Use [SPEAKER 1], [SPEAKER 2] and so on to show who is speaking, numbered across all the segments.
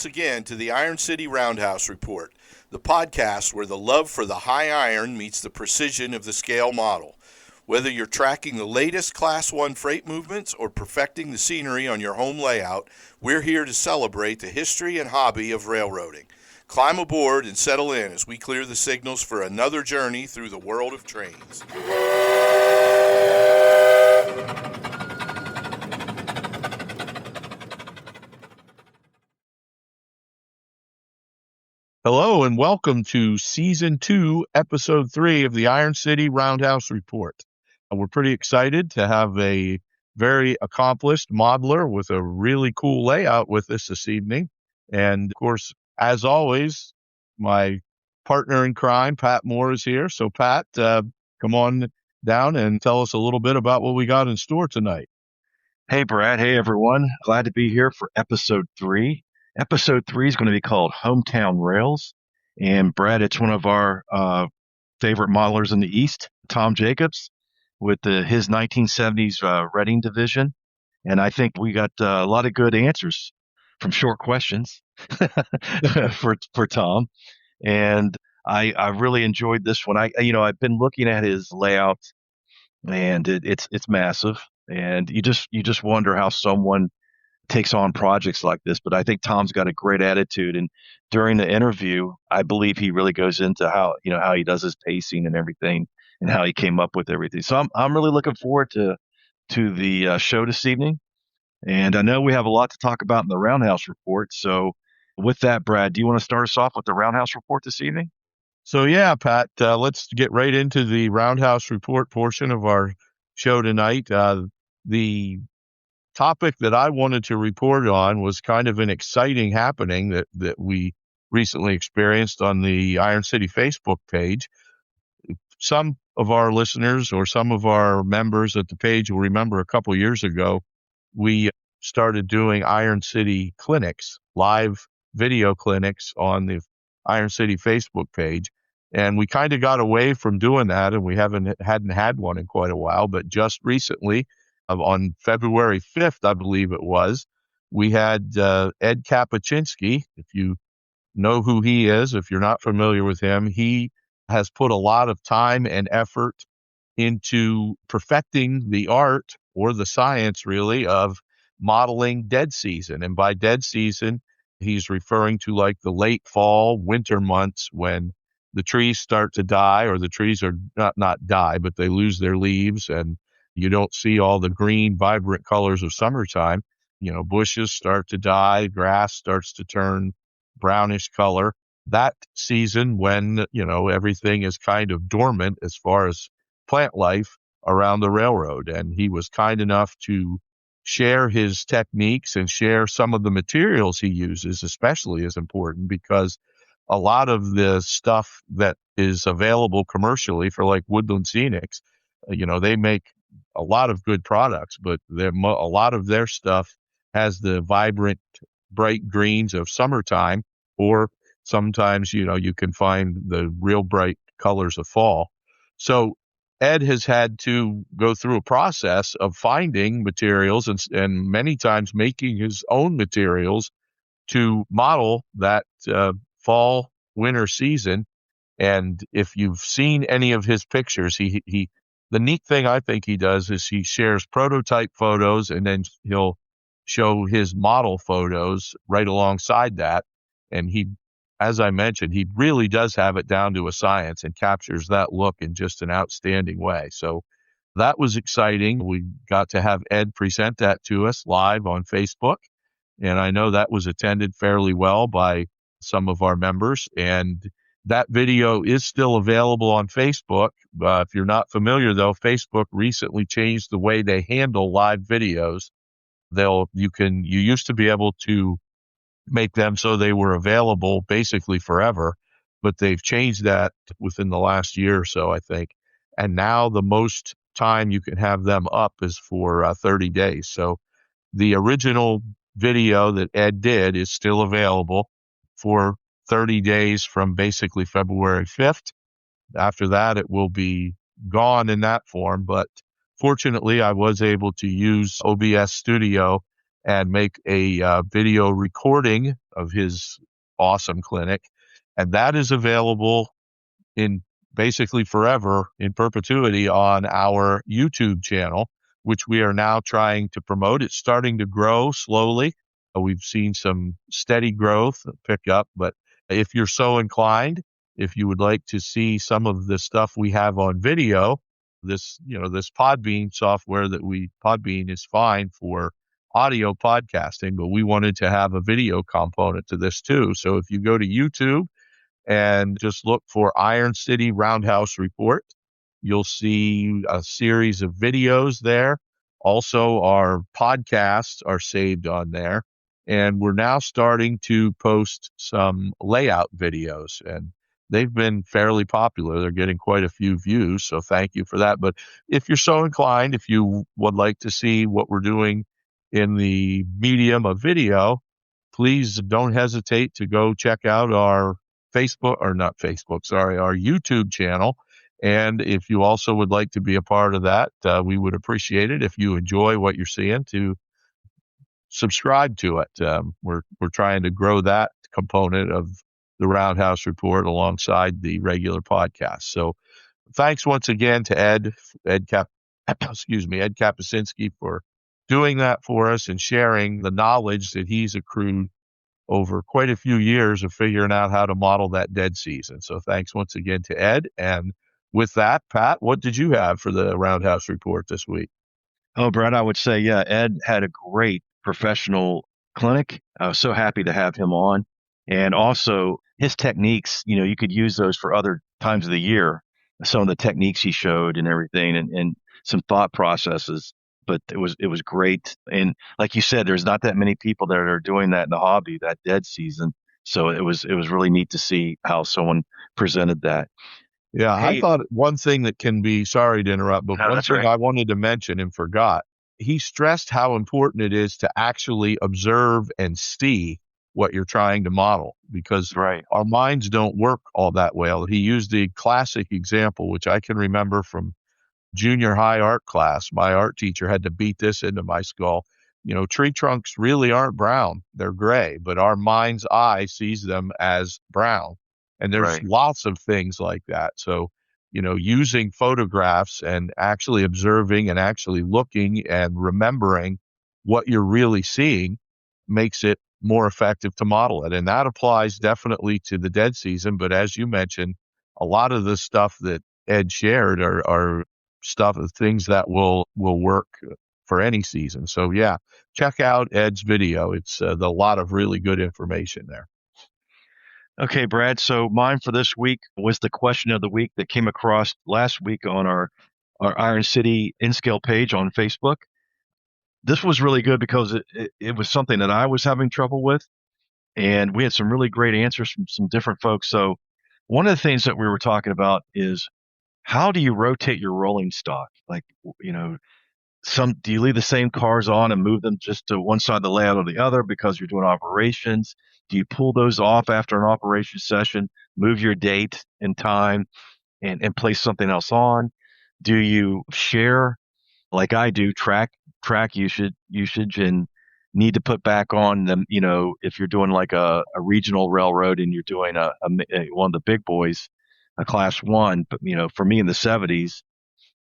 [SPEAKER 1] once again to the Iron City Roundhouse Report, the podcast where the love for the high iron meets the precision of the scale model. Whether you're tracking the latest Class 1 freight movements or perfecting the scenery on your home layout, we're here to celebrate the history and hobby of railroading. Climb aboard and settle in as we clear the signals for another journey through the world of trains.
[SPEAKER 2] Hello and welcome to Season 2, Episode 3 of the Iron City Roundhouse Report. We're pretty excited to have a very accomplished modeler with a really cool layout with us this evening. And of course, as always, my partner in crime, Pat Moore, is here. So Pat, come on down and tell us a little bit about what we got in store tonight.
[SPEAKER 3] Hey, Brad. Hey, everyone. Glad to be here for Episode 3. Episode 3 is going to be called Hometown Rails. And Brad, it's one of our favorite modelers in the East, Tom Jacobs, with his 1970s Reading division. And I think we got a lot of good answers from short questions for Tom. And I really enjoyed this one. I've been looking at his layout, and it's massive. And you just wonder how someone takes on projects like this, but I think Tom's got a great attitude. And during the interview, I believe he really goes into how he does his pacing and everything, and how he came up with everything. So I'm really looking forward to the show this evening. And I know we have a lot to talk about in the Roundhouse Report. So with that, Brad, do you want to start us off with the Roundhouse Report this evening?
[SPEAKER 2] So yeah, Pat, let's get right into the Roundhouse Report portion of our show tonight. The topic that I wanted to report on was kind of an exciting happening that we recently experienced on the Iron City Facebook page. Some of our listeners or some of our members at the page will remember a couple years ago, we started doing Iron City clinics, live video clinics on the Iron City Facebook page. And we kind of got away from doing that, and we hadn't had one in quite a while. But just recently, on February 5th, I believe it was, we had Ed Kapuscinski. If you know who he is, if you're not familiar with him, he has put a lot of time and effort into perfecting the art, or the science really, of modeling dead season. And by dead season, he's referring to like the late fall, winter months when the trees start to die, or the trees are not die, but they lose their leaves, and you don't see all the green, vibrant colors of summertime. Bushes start to die, grass starts to turn brownish color. That season when, everything is kind of dormant as far as plant life around the railroad. And he was kind enough to share his techniques and share some of the materials he uses, especially is important because a lot of the stuff that is available commercially for like Woodland Scenics, they make a lot of good products, but a lot of their stuff has the vibrant, bright greens of summertime, or sometimes, you can find the real bright colors of fall. So Ed has had to go through a process of finding materials and many times making his own materials to model that fall, winter season. And if you've seen any of his pictures, the neat thing I think he does is he shares prototype photos, and then he'll show his model photos right alongside that. And as I mentioned, he really does have it down to a science and captures that look in just an outstanding way. So that was exciting. We got to have Ed present that to us live on Facebook. And I know that was attended fairly well by some of our members. And that video is still available on Facebook. If you're not familiar, though, Facebook recently changed the way they handle live videos. You used to be able to make them so they were available basically forever, but they've changed that within the last year or so, I think. And now the most time you can have them up is for 30 days. So the original video that Ed did is still available for 30 days from basically February 5th. After that, it will be gone in that form. But fortunately, I was able to use OBS Studio and make a video recording of his awesome clinic. And that is available in basically forever, in perpetuity, on our YouTube channel, which we are now trying to promote. It's starting to grow slowly. We've seen some steady growth pick up, but if you're so inclined, if you would like to see some of the stuff we have on video, this Podbean software Podbean is fine for audio podcasting, but we wanted to have a video component to this too. So if you go to YouTube and just look for Iron City Roundhouse Report, you'll see a series of videos there. Also, our podcasts are saved on there. And we're now starting to post some layout videos, and they've been fairly popular. They're getting quite a few views, so thank you for that. But if you're so inclined, if you would like to see what we're doing in the medium of video, please don't hesitate to go check out our our YouTube channel. And if you also would like to be a part of that, we would appreciate it if you enjoy what you're seeing to subscribe to it. We're trying to grow that component of the Roundhouse Report alongside the regular podcast. So thanks once again to Ed Kapuscinski for doing that for us and sharing the knowledge that he's accrued over quite a few years of figuring out how to model that dead season. So thanks once again to Ed. And with that, Pat, what did you have for the Roundhouse Report this week?
[SPEAKER 3] Oh, Brad, I would say, yeah, Ed had a great professional clinic. I was so happy to have him on. And also his techniques, you could use those for other times of the year. Some of the techniques he showed and everything, and some thought processes. But it was great. And like you said, there's not that many people that are doing that in the hobby, that dead season. So it was really neat to see how someone presented that.
[SPEAKER 2] Yeah,
[SPEAKER 3] Hey,
[SPEAKER 2] I thought one thing that can be, sorry to interrupt, but
[SPEAKER 3] no,
[SPEAKER 2] one
[SPEAKER 3] that's
[SPEAKER 2] thing
[SPEAKER 3] right.
[SPEAKER 2] I wanted to mention and forgot, he stressed how important it is to actually observe and see what you're trying to model, because
[SPEAKER 3] Right.
[SPEAKER 2] our minds don't work all that well. He used the classic example, which I can remember from junior high art class. My art teacher had to beat this into my skull. Tree trunks really aren't brown. They're gray, but our mind's eye sees them as brown. And there's
[SPEAKER 3] Right.
[SPEAKER 2] lots of things like that. So, using photographs and actually observing and actually looking and remembering what you're really seeing makes it more effective to model it. And that applies definitely to the dead season. But as you mentioned, a lot of the stuff that Ed shared are things that will work for any season. So yeah, check out Ed's video. It's a lot of really good information there.
[SPEAKER 3] Okay, Brad. So mine for this week was the question of the week that came across last week on our Iron City InScale page on Facebook. This was really good because it was something that I was having trouble with, and we had some really great answers from some different folks. So one of the things that we were talking about is, how do you rotate your rolling stock? Like, do you leave the same cars on and move them just to one side of the layout or the other because you're doing operations? Do you pull those off after an operation session, move your date and time, and place something else on? Do you share, like I do, track usage and need to put back on them? If you're doing like a regional railroad and you're doing one of the big boys, a class one, but for me in the 70s,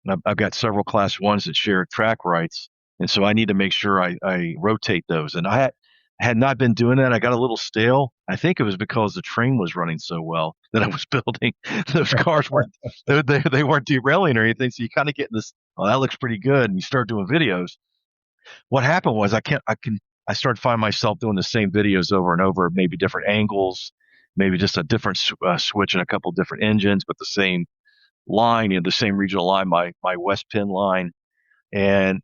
[SPEAKER 3] and I've got several class ones that share track rights. And so I need to make sure I rotate those. And I had not been doing that. I got a little stale. I think it was because the train was running so well that I was building. Those cars weren't, they weren't derailing or anything. So you kind of get this, oh, that looks pretty good. And you start doing videos. What happened was I started finding myself doing the same videos over and over, maybe different angles, maybe just a different switch and a couple different engines, but the same line, the same regional line, my West Penn line. And,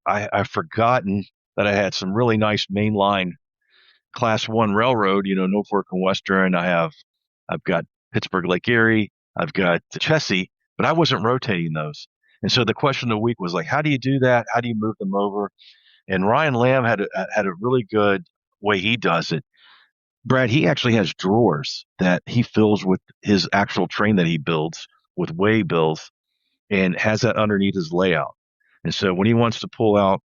[SPEAKER 3] I've forgotten that I had some really nice mainline class one railroad, Norfolk and Western. I've got Pittsburgh Lake Erie. I've got Chessie, but I wasn't rotating those. And so the question of the week was like, how do you do that? How do you move them over? And Ryan Lamb had a really good way he does it. Brad, he actually has drawers that he fills with his actual train that he builds with way bills and has that underneath his layout. And so when he wants to pull out,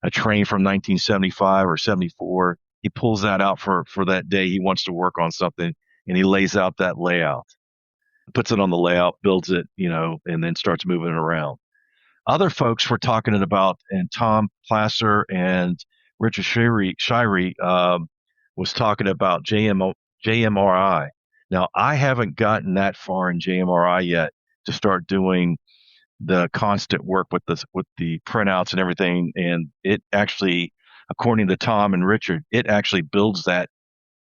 [SPEAKER 3] a train from 1975 or 74, he pulls that out for that day. He wants to work on something, and he lays out that layout, puts it on the layout, builds it, and then starts moving it around. Other folks were talking about, and Tom Placer and Richard Shirey was talking about JMRI. Now, I haven't gotten that far in JMRI yet to start doing the constant work with the printouts and everything. And it actually, according to Tom and Richard, it actually builds that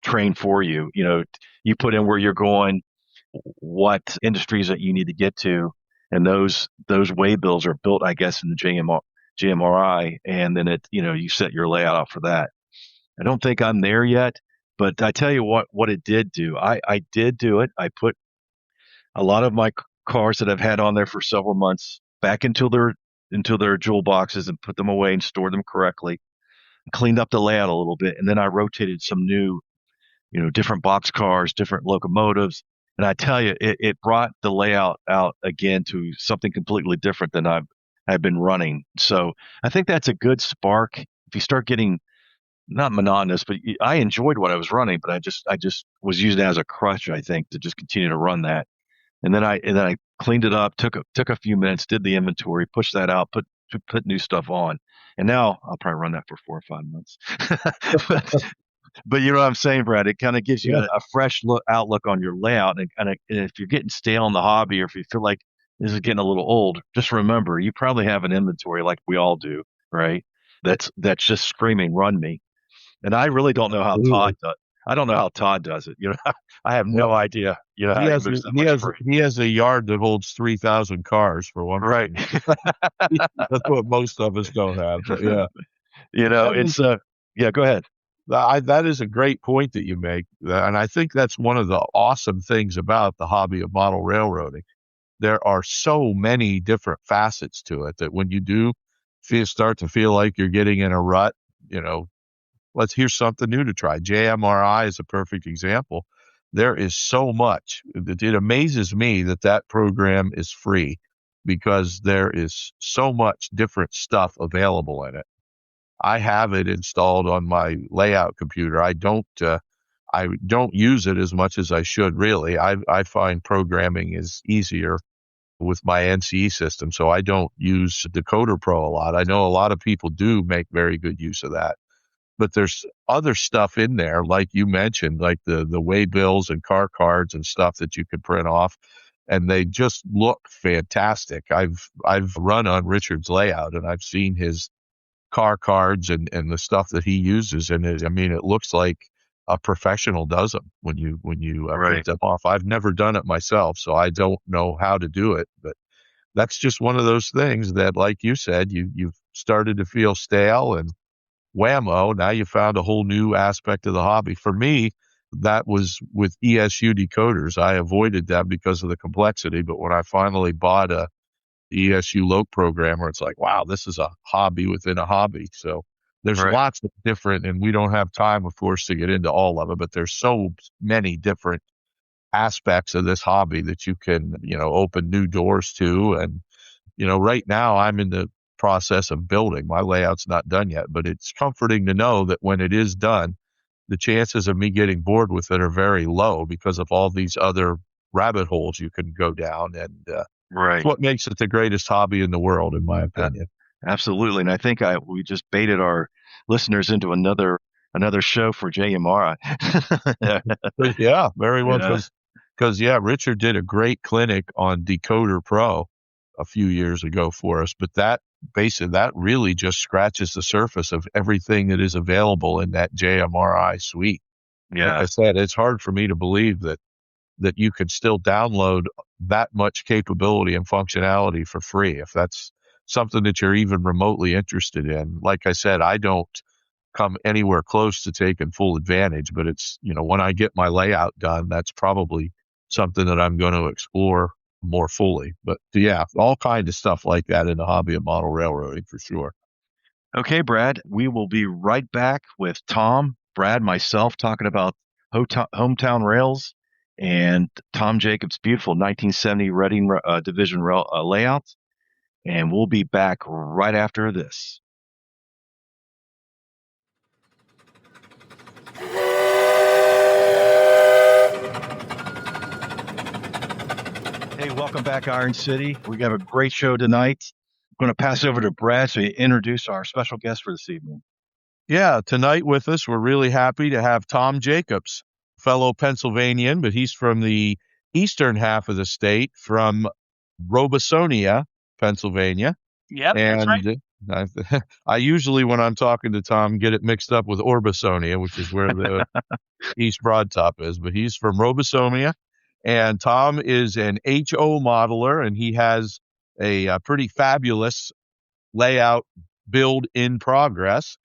[SPEAKER 3] train for you. You put in where you're going, what industries that you need to get to, and those waybills are built, I guess, in the JMRI, and then you set your layout up for that. I don't think I'm there yet, but I tell you what it did do. I did do it. I put a lot of my cars that I've had on there for several months back into their jewel boxes and put them away and stored them correctly. Cleaned up the layout a little bit, and then I rotated some new, different box cars, different locomotives. And I tell you, it brought the layout out again to something completely different than I've been running. So I think that's a good spark. If you start getting not monotonous, but I enjoyed what I was running, but I just was using it as a crutch, I think, to just continue to run that. And then I cleaned it up, took a few minutes, did the inventory, pushed that out, put new stuff on. And now I'll probably run that for 4 or 5 months. But you know what I'm saying, Brad? It kind of gives you a fresh outlook on your layout. And if you're getting stale in the hobby, or if you feel like this is getting a little old, just remember you probably have an inventory like we all do, right? That's just screaming, "Run me!" And I really don't know how Todd does. I don't know how Todd does it. I have no idea. How he moves that much freight.
[SPEAKER 2] He has a yard that holds 3,000 cars for one.
[SPEAKER 3] Right.
[SPEAKER 2] That's what most of us don't have. But yeah.
[SPEAKER 3] It's go ahead.
[SPEAKER 2] That is a great point that you make. And I think that's one of the awesome things about the hobby of model railroading. There are so many different facets to it that when you do start to feel like you're getting in a rut, here's something new to try. JMRI is a perfect example. There is so much. It amazes me that program is free because there is so much different stuff available in it. I have it installed on my layout computer. I don't use it as much as I should, really. I find programming is easier with my NCE system, so I don't use Decoder Pro a lot. I know a lot of people do make very good use of that. But there's other stuff in there, like you mentioned, like the waybills and car cards and stuff that you could print off, and they just look fantastic. I've run on Richard's layout, and I've seen his car cards and the stuff that he uses, and it looks like a professional does them when you print them off. I've never done it myself, so I don't know how to do it, but that's just one of those things that, like you said, you've started to feel stale, and whammo, now you found a whole new aspect of the hobby. For me, that was with ESU decoders. I avoided that because of the complexity, but when I finally bought a ESU Loc programmer, it's like, wow, this is a hobby within a hobby. So there's lots of different, and we don't have time, of course, to get into all of it, but there's so many different aspects of this hobby that you can, open new doors to. And, right now I'm in the process of building. My layout's not done yet, but it's comforting to know that when it is done, the chances of me getting bored with it are very low because of all these other rabbit holes you can go down. And it's what makes it the greatest hobby in the world, in my opinion.
[SPEAKER 3] Absolutely. And I think we just baited our listeners into another show for JMR.
[SPEAKER 2] Yeah, very well. Because Richard did a great clinic on Decoder Pro a few years ago for us, but that really just scratches the surface of everything that is available in that JMRI suite.
[SPEAKER 3] Yeah.
[SPEAKER 2] Like I said, it's hard for me to believe that you could still download that much capability and functionality for free if that's something that you're even remotely interested in. Like I said, I don't come anywhere close to taking full advantage, but it's, when I get my layout done, that's probably something that I'm going to explore more fully. But yeah, all kinds of stuff like that in the hobby of model railroading for sure.
[SPEAKER 3] Okay, Brad, we will be right back with Tom, Brad, myself talking about hometown rails and Tom Jacobs' beautiful 1970 Reading Division rail layout. And we'll be back right after this. Hey, welcome back, Iron City. We got a great show tonight. I'm going to pass it over to Brad so he introduce our special guest for this evening.
[SPEAKER 2] Yeah, tonight with us, we're really happy to have Tom Jacobs, fellow Pennsylvanian, but he's from the eastern half of the state, from Robesonia, Pennsylvania.
[SPEAKER 4] Yep, that's right.
[SPEAKER 2] And I usually, when I'm talking to Tom, get it mixed up with Orbisonia, which is where the East Broad Top is, but he's from Robesonia. And Tom is an HO modeler, and he has a pretty fabulous layout build in progress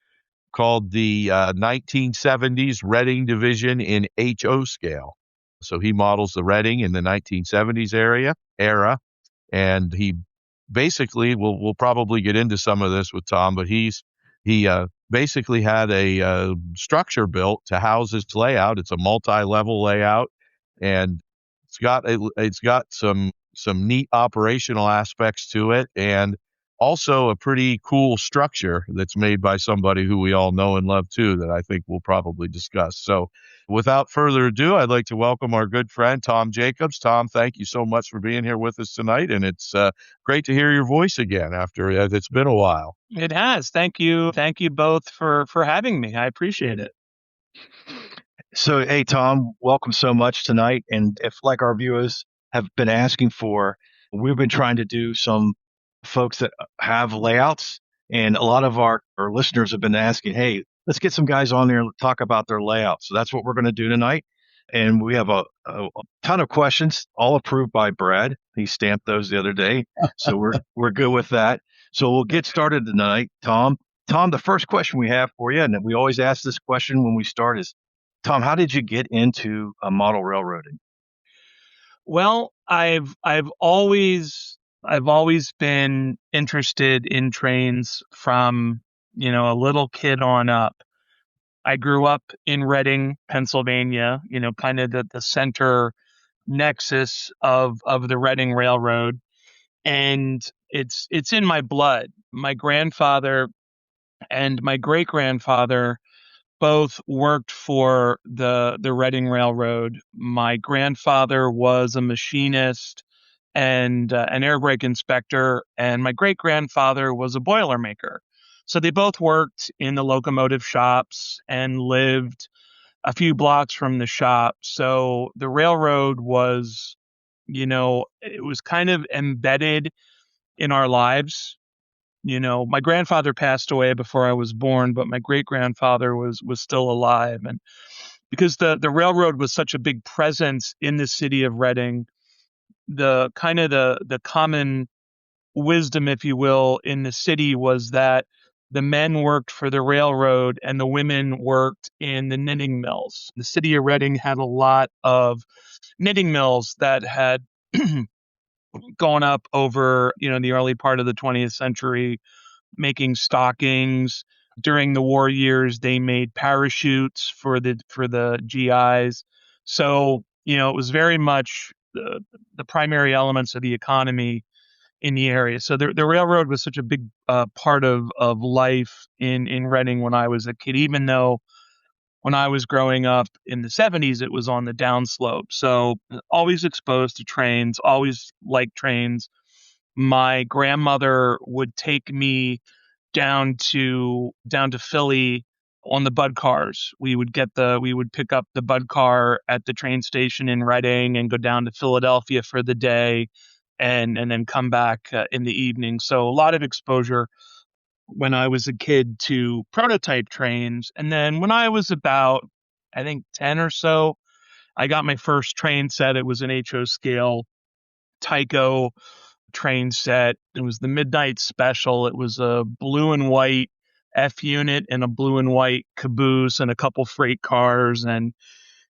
[SPEAKER 2] called the 1970s Reading Division in HO scale. So he models the Reading in the 1970s era, and he basically we'll probably get into some of this with Tom, but he basically had a structure built to house his layout. It's a multi-level layout, and it's got some neat operational aspects to it, and also a pretty cool structure that's made by somebody who we all know and love too, that I think we'll probably discuss. So without further ado, I'd like to welcome our good friend, Tom Jacobs. Tom, thank you so much for being here with us tonight. And it's great to hear your voice again after it's been a while.
[SPEAKER 4] It has. Thank you. Thank you both for having me. I appreciate it.
[SPEAKER 3] So, hey, Tom, welcome so much tonight. And if, like our viewers have been asking for, we've been trying to do some folks that have layouts. And a lot of our listeners have been asking, hey, let's get some guys on there and talk about their layouts. So that's what we're going to do tonight. And we have a ton of questions, all approved by Brad. He stamped those the other day. So we're good with that. So we'll get started tonight, Tom. Tom, the first question we have for you, and we always ask this question when we start, is, Tom, how did you get into model railroading?
[SPEAKER 4] Well, I've always been interested in trains from, a little kid on up. I grew up in Reading, Pennsylvania, kind of the center nexus of the Reading Railroad, and it's in my blood. My grandfather and my great grandfather both worked for the Reading Railroad. My grandfather was a machinist and an air brake inspector, and my great grandfather was a boilermaker. So they both worked in the locomotive shops and lived a few blocks from the shop. So the railroad was, it was kind of embedded in our lives. My grandfather passed away before I was born, but my great grandfather was still alive. And because the railroad was such a big presence in the city of Reading, the kind of the common wisdom, if you will, in the city was that the men worked for the railroad and the women worked in the knitting mills. The city of Reading had a lot of knitting mills that had gone up over, the early part of the 20th century, making stockings. During the war years, they made parachutes for the GIs. So, it was very much the primary elements of the economy in the area. So the railroad was such a big part of life in Reading when I was a kid, even though when I was growing up in the 70s, it was on the downslope. So always exposed to trains, always liked trains. My grandmother would take me down to Philly on the Bud cars. We would pick up the Bud car at the train station in Reading and go down to Philadelphia for the day, and then come back in the evening. So a lot of exposure when I was a kid to prototype trains. And then when I was about, I think 10 or so, I got my first train set. It was an HO scale Tyco train set. It was the Midnight Special. It was a blue and white F unit and a blue and white caboose and a couple freight cars. And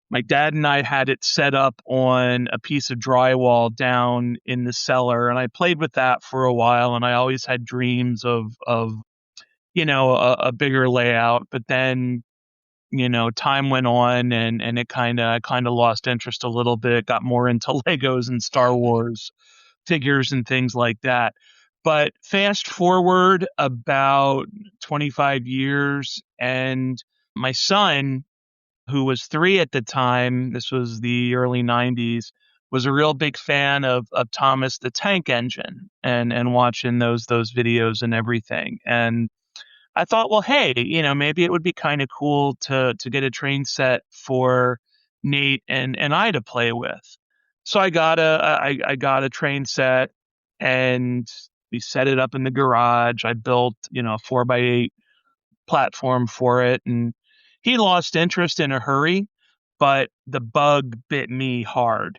[SPEAKER 4] my dad and I had it set up on a piece of drywall down in the cellar. And I played with that for a while. And I always had dreams of a bigger layout. But then, time went on, and it kind of lost interest a little bit, got more into Legos and Star Wars figures and things like that. But fast forward about 25 years, and my son, who was 3 at the time, this was the early 90s, was a real big fan of Thomas the Tank Engine and watching those videos and everything. And I thought, well, hey, maybe it would be kind of cool to get a train set for Nate and I to play with. So I got a train set, and we set it up in the garage. I built, a 4x8 platform for it, and he lost interest in a hurry, but the bug bit me hard.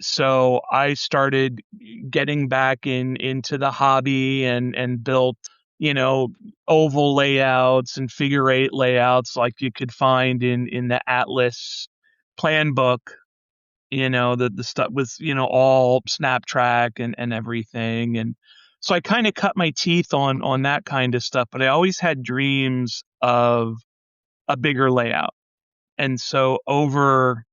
[SPEAKER 4] So I started getting back into the hobby and built, oval layouts and figure eight layouts like you could find in the Atlas plan book, the stuff with, all snap track and everything. And so I kind of cut my teeth on that kind of stuff, but I always had dreams of a bigger layout. And so over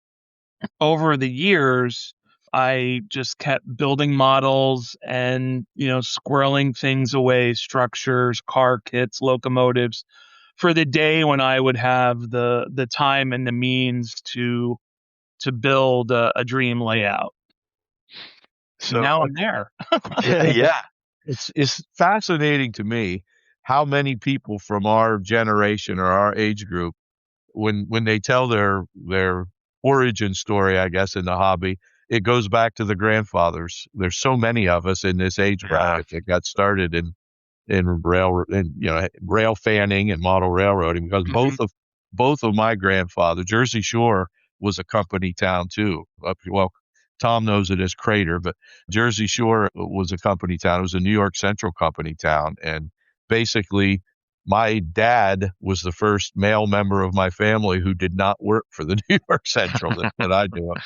[SPEAKER 4] the years, I just kept building models and, squirreling things away, structures, car kits, locomotives, for the day when I would have the time and the means to build a dream layout.
[SPEAKER 3] So
[SPEAKER 4] Now I'm there.
[SPEAKER 3] yeah.
[SPEAKER 2] It's fascinating to me how many people from our generation or our age group, when they tell their origin story, I guess, in the hobby, it goes back to the grandfathers. There's so many of us in this age bracket that got started in rail fanning and model railroading, because both of my grandfather, Jersey Shore was a company town too. Well, Tom knows it as Crater, but Jersey Shore was a company town. It was a New York Central company town, and basically my dad was the first male member of my family who did not work for the New York Central that I knew of.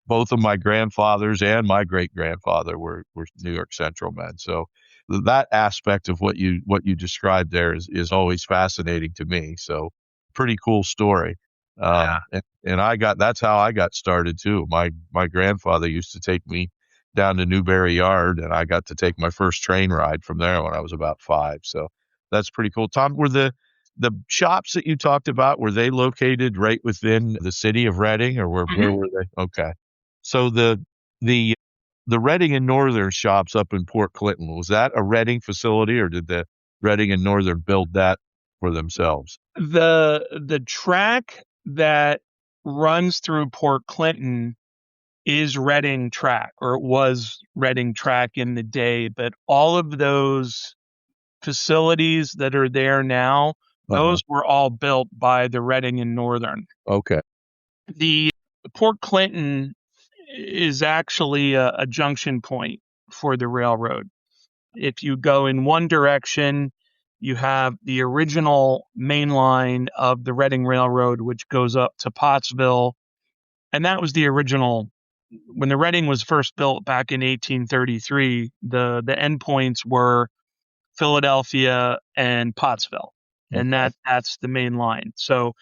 [SPEAKER 2] Both of my grandfathers and my great grandfather were New York Central men. So that aspect of what you described there is always fascinating to me. So pretty cool story. And that's how I got started too. My grandfather used to take me down to Newberry Yard, and I got to take my first train ride from there when I was about 5. So that's pretty cool. Tom, were the shops that you talked about, were they located right within the city of Reading, or where were they? Okay. So the Reading and Northern shops up in Port Clinton, was that a Reading facility, or did the Reading and Northern build that for themselves?
[SPEAKER 4] The track that runs through Port Clinton is Reading track, or it was Reading track in the day, but all of those facilities that are there now, those were all built by the Reading and Northern.
[SPEAKER 2] Okay.
[SPEAKER 4] The Port Clinton is actually a junction point for the railroad. If you go in one direction, you have the original main line of the Reading Railroad, which goes up to Pottsville. And that was the original. When the Reading was first built back in 1833, the endpoints were Philadelphia and Pottsville. And that's the main line. So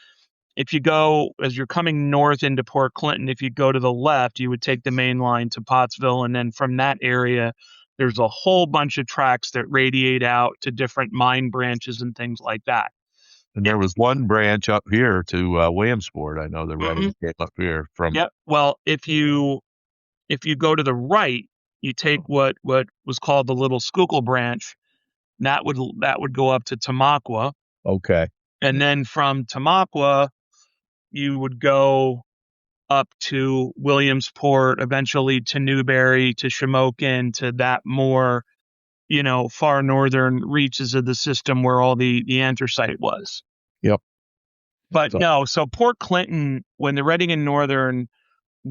[SPEAKER 4] if you go, as you're coming north into Port Clinton, if you go to the left, you would take the main line to Pottsville. And then from that area, there's a whole bunch of tracks that radiate out to different mine branches and things like that.
[SPEAKER 2] And there was one branch up here to Williamsport. I know the Reading came up here from.
[SPEAKER 4] Yep. Well, if you go to the right, you take what was called the Little Schuylkill branch. And that would go up to Tamaqua.
[SPEAKER 2] Okay.
[SPEAKER 4] And then from Tamaqua, you would go up to Williamsport, eventually to Newberry, to Shamokin, to that more, far northern reaches of the system where all the anthracite was.
[SPEAKER 2] Yep.
[SPEAKER 4] But so Port Clinton, when the Reading and Northern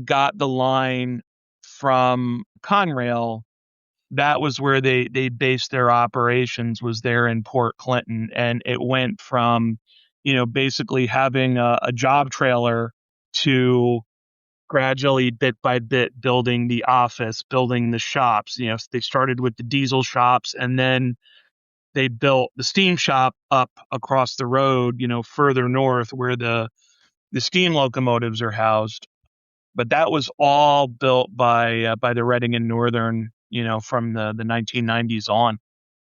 [SPEAKER 4] got the line from Conrail, that was where they based their operations, was there in Port Clinton. And it went from, basically having a job trailer to gradually, bit by bit, building the office, building the shops. They started with the diesel shops, and then they built the steam shop up across the road, further north where the steam locomotives are housed. But that was all built by the Reading and Northern, from the 1990s on.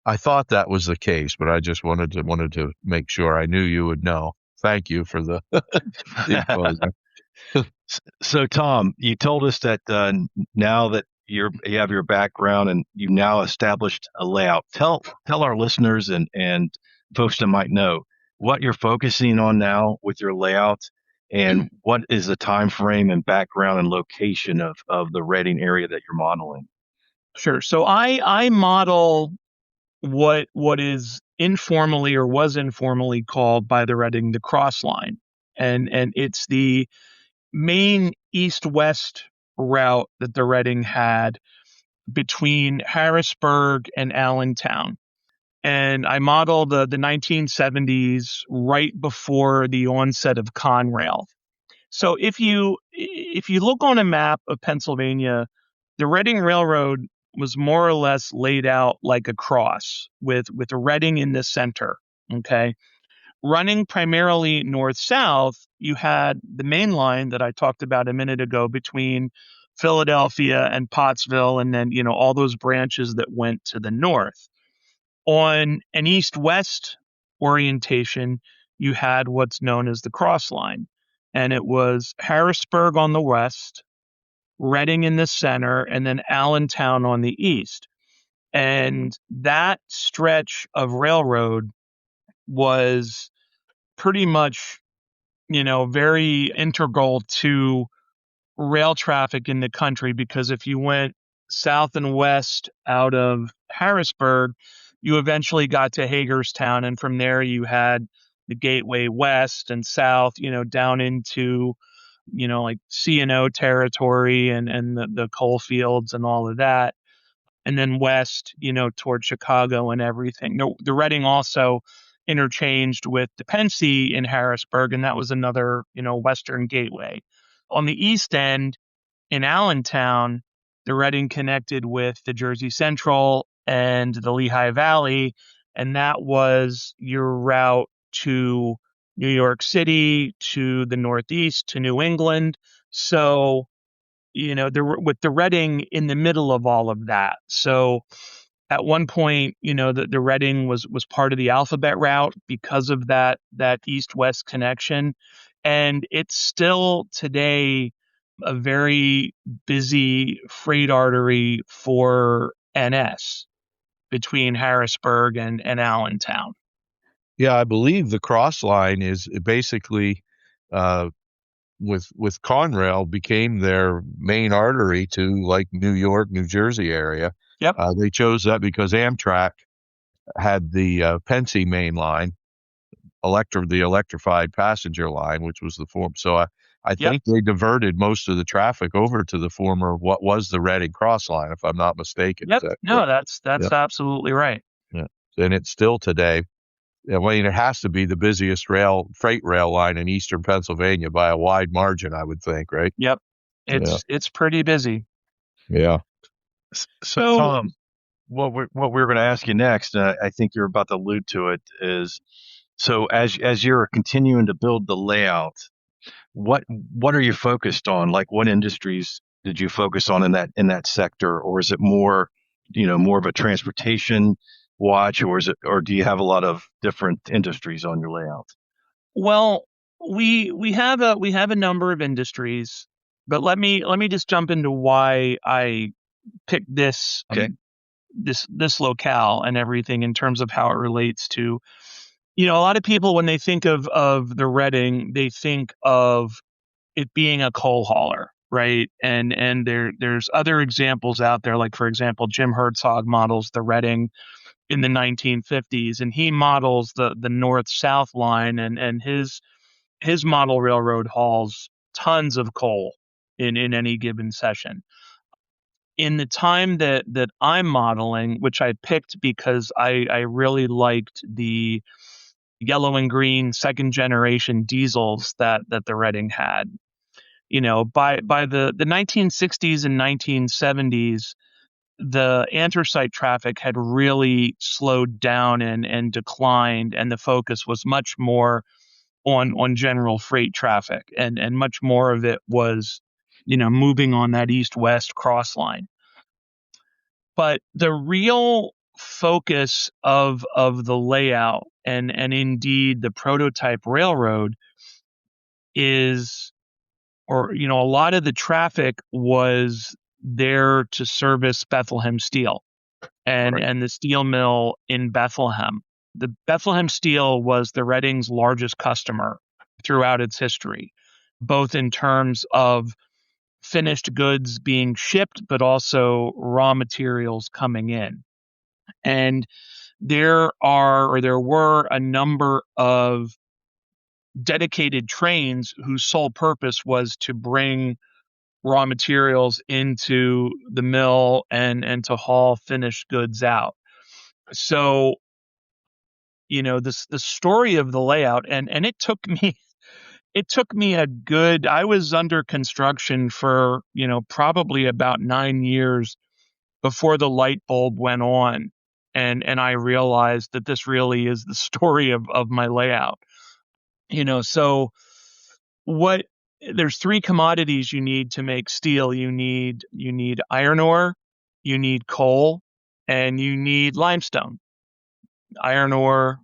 [SPEAKER 2] I thought that was the case, but I just wanted to make sure. I knew you would know. Thank you for the info.
[SPEAKER 3] So, Tom, you told us that now that you have your background and you've now established a layout. Tell our listeners and folks that might know what you're focusing on now with your layout, and what is the time frame and background and location of the Reading area that you're modeling.
[SPEAKER 4] Sure. So I model what is informally or was informally called by the Reading the cross line. And it's the main east-west route that the Reading had between Harrisburg and Allentown. And I modeled the 1970s right before the onset of Conrail. So if you look on a map of Pennsylvania, the Reading Railroad was more or less laid out like a cross with a Reading in the center. Okay. Running primarily north-south, you had the main line that I talked about a minute ago between Philadelphia and Pottsville, and then, all those branches that went to the north. On an east-west orientation, you had what's known as the cross line, and it was Harrisburg on the west, Reading in the center, and then Allentown on the east. And that stretch of railroad was pretty much, very integral to rail traffic in the country, because if you went south and west out of Harrisburg, you eventually got to Hagerstown, and from there you had the Gateway west and south, down into, like C&O territory and the coal fields and all of that. And then west, toward Chicago and everything. The Reading also interchanged with the Pennsy in Harrisburg, and that was another, western gateway. On the east end, in Allentown, the Reading connected with the Jersey Central and the Lehigh Valley, and that was your route to New York City, to the Northeast, to New England. So, with the Reading in the middle of all of that. So at one point, the Reading was part of the alphabet route because of that east-west connection. And it's still today a very busy freight artery for NS between Harrisburg and Allentown.
[SPEAKER 2] Yeah, I believe the cross line is basically uh, with Conrail became their main artery to like New York, New Jersey area.
[SPEAKER 4] Yep.
[SPEAKER 2] They chose that because Amtrak had the Pennsy main line, the electrified passenger line, which was the form. So I
[SPEAKER 4] Yep.
[SPEAKER 2] think they diverted most of the traffic over to the former what was the Reading cross line, if I'm not mistaken.
[SPEAKER 4] Yep. No, that's
[SPEAKER 2] Yep.
[SPEAKER 4] absolutely right.
[SPEAKER 2] Yeah. And it's still today. I mean, it has to be the busiest freight rail line in eastern Pennsylvania by a wide margin, I would think, right?
[SPEAKER 4] Yep. It's pretty busy.
[SPEAKER 2] Yeah.
[SPEAKER 3] So, Tom, what we're going to ask you next, I think you're about to allude to it, is so as you're continuing to build the layout, what are you focused on? Like, what industries did you focus on in that sector, or is it more of a transportation watch, or do you have a lot of different industries on your layout?
[SPEAKER 4] Well, we have a number of industries, but let me just jump into why I picked this
[SPEAKER 3] Okay.
[SPEAKER 4] this locale and everything in terms of how it relates to, a lot of people when they think of the Reading, they think of it being a coal hauler, right? And there's other examples out there, like for example, Jim Herzog models the Reading in the 1950s, and he models the north-south line, and his model railroad hauls tons of coal in any given session. In the time that I'm modeling, which I picked because I really liked the yellow and green second generation diesels that the Reading had. By the 1960s and 1970s, the anthracite traffic had really slowed down and declined, and the focus was much more on general freight traffic, and much more of it was, moving on that east-west cross line. But the real focus of the layout and indeed the prototype railroad is a lot of the traffic was there to service Bethlehem Steel and the steel mill in Bethlehem. The Bethlehem Steel was the Reading's largest customer throughout its history, both in terms of finished goods being shipped, but also raw materials coming in. And there were a number of dedicated trains whose sole purpose was to bring raw materials into the mill and to haul finished goods out. So, the story of the layout, and it took me I was under construction for, probably about 9 years before the light bulb went on. And I realized that this really is the story of my layout. So what there's three commodities you need to make steel. You need iron ore, you need coal, and you need limestone. Iron ore,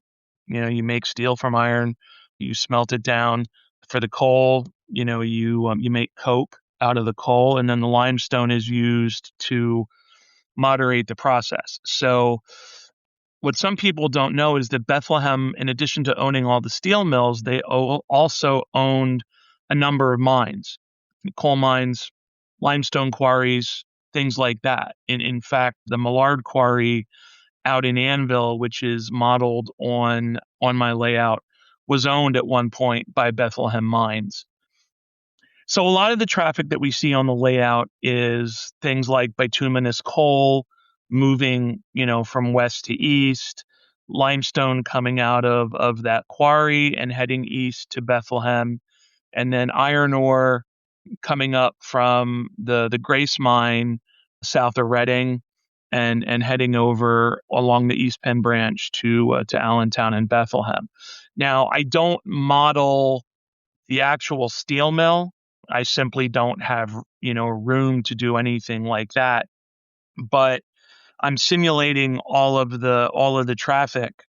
[SPEAKER 4] you make steel from iron, you smelt it down. For the coal, you make coke out of the coal, and then the limestone is used to moderate the process. So what some people don't know is that Bethlehem, in addition to owning all the steel mills, they also owned a number of mines, coal mines, limestone quarries, things like that. In fact, the Millard Quarry out in Annville, which is modeled on my layout, was owned at one point by Bethlehem Mines. So a lot of the traffic that we see on the layout is things like bituminous coal moving, from west to east, limestone coming out of that quarry and heading east to Bethlehem, and then iron ore coming up from the Grace mine south of Reading and heading over along the East Penn branch to Allentown and Bethlehem. Now, I don't model the actual steel mill. I simply don't have, room to do anything like that. But I'm simulating all of the traffic,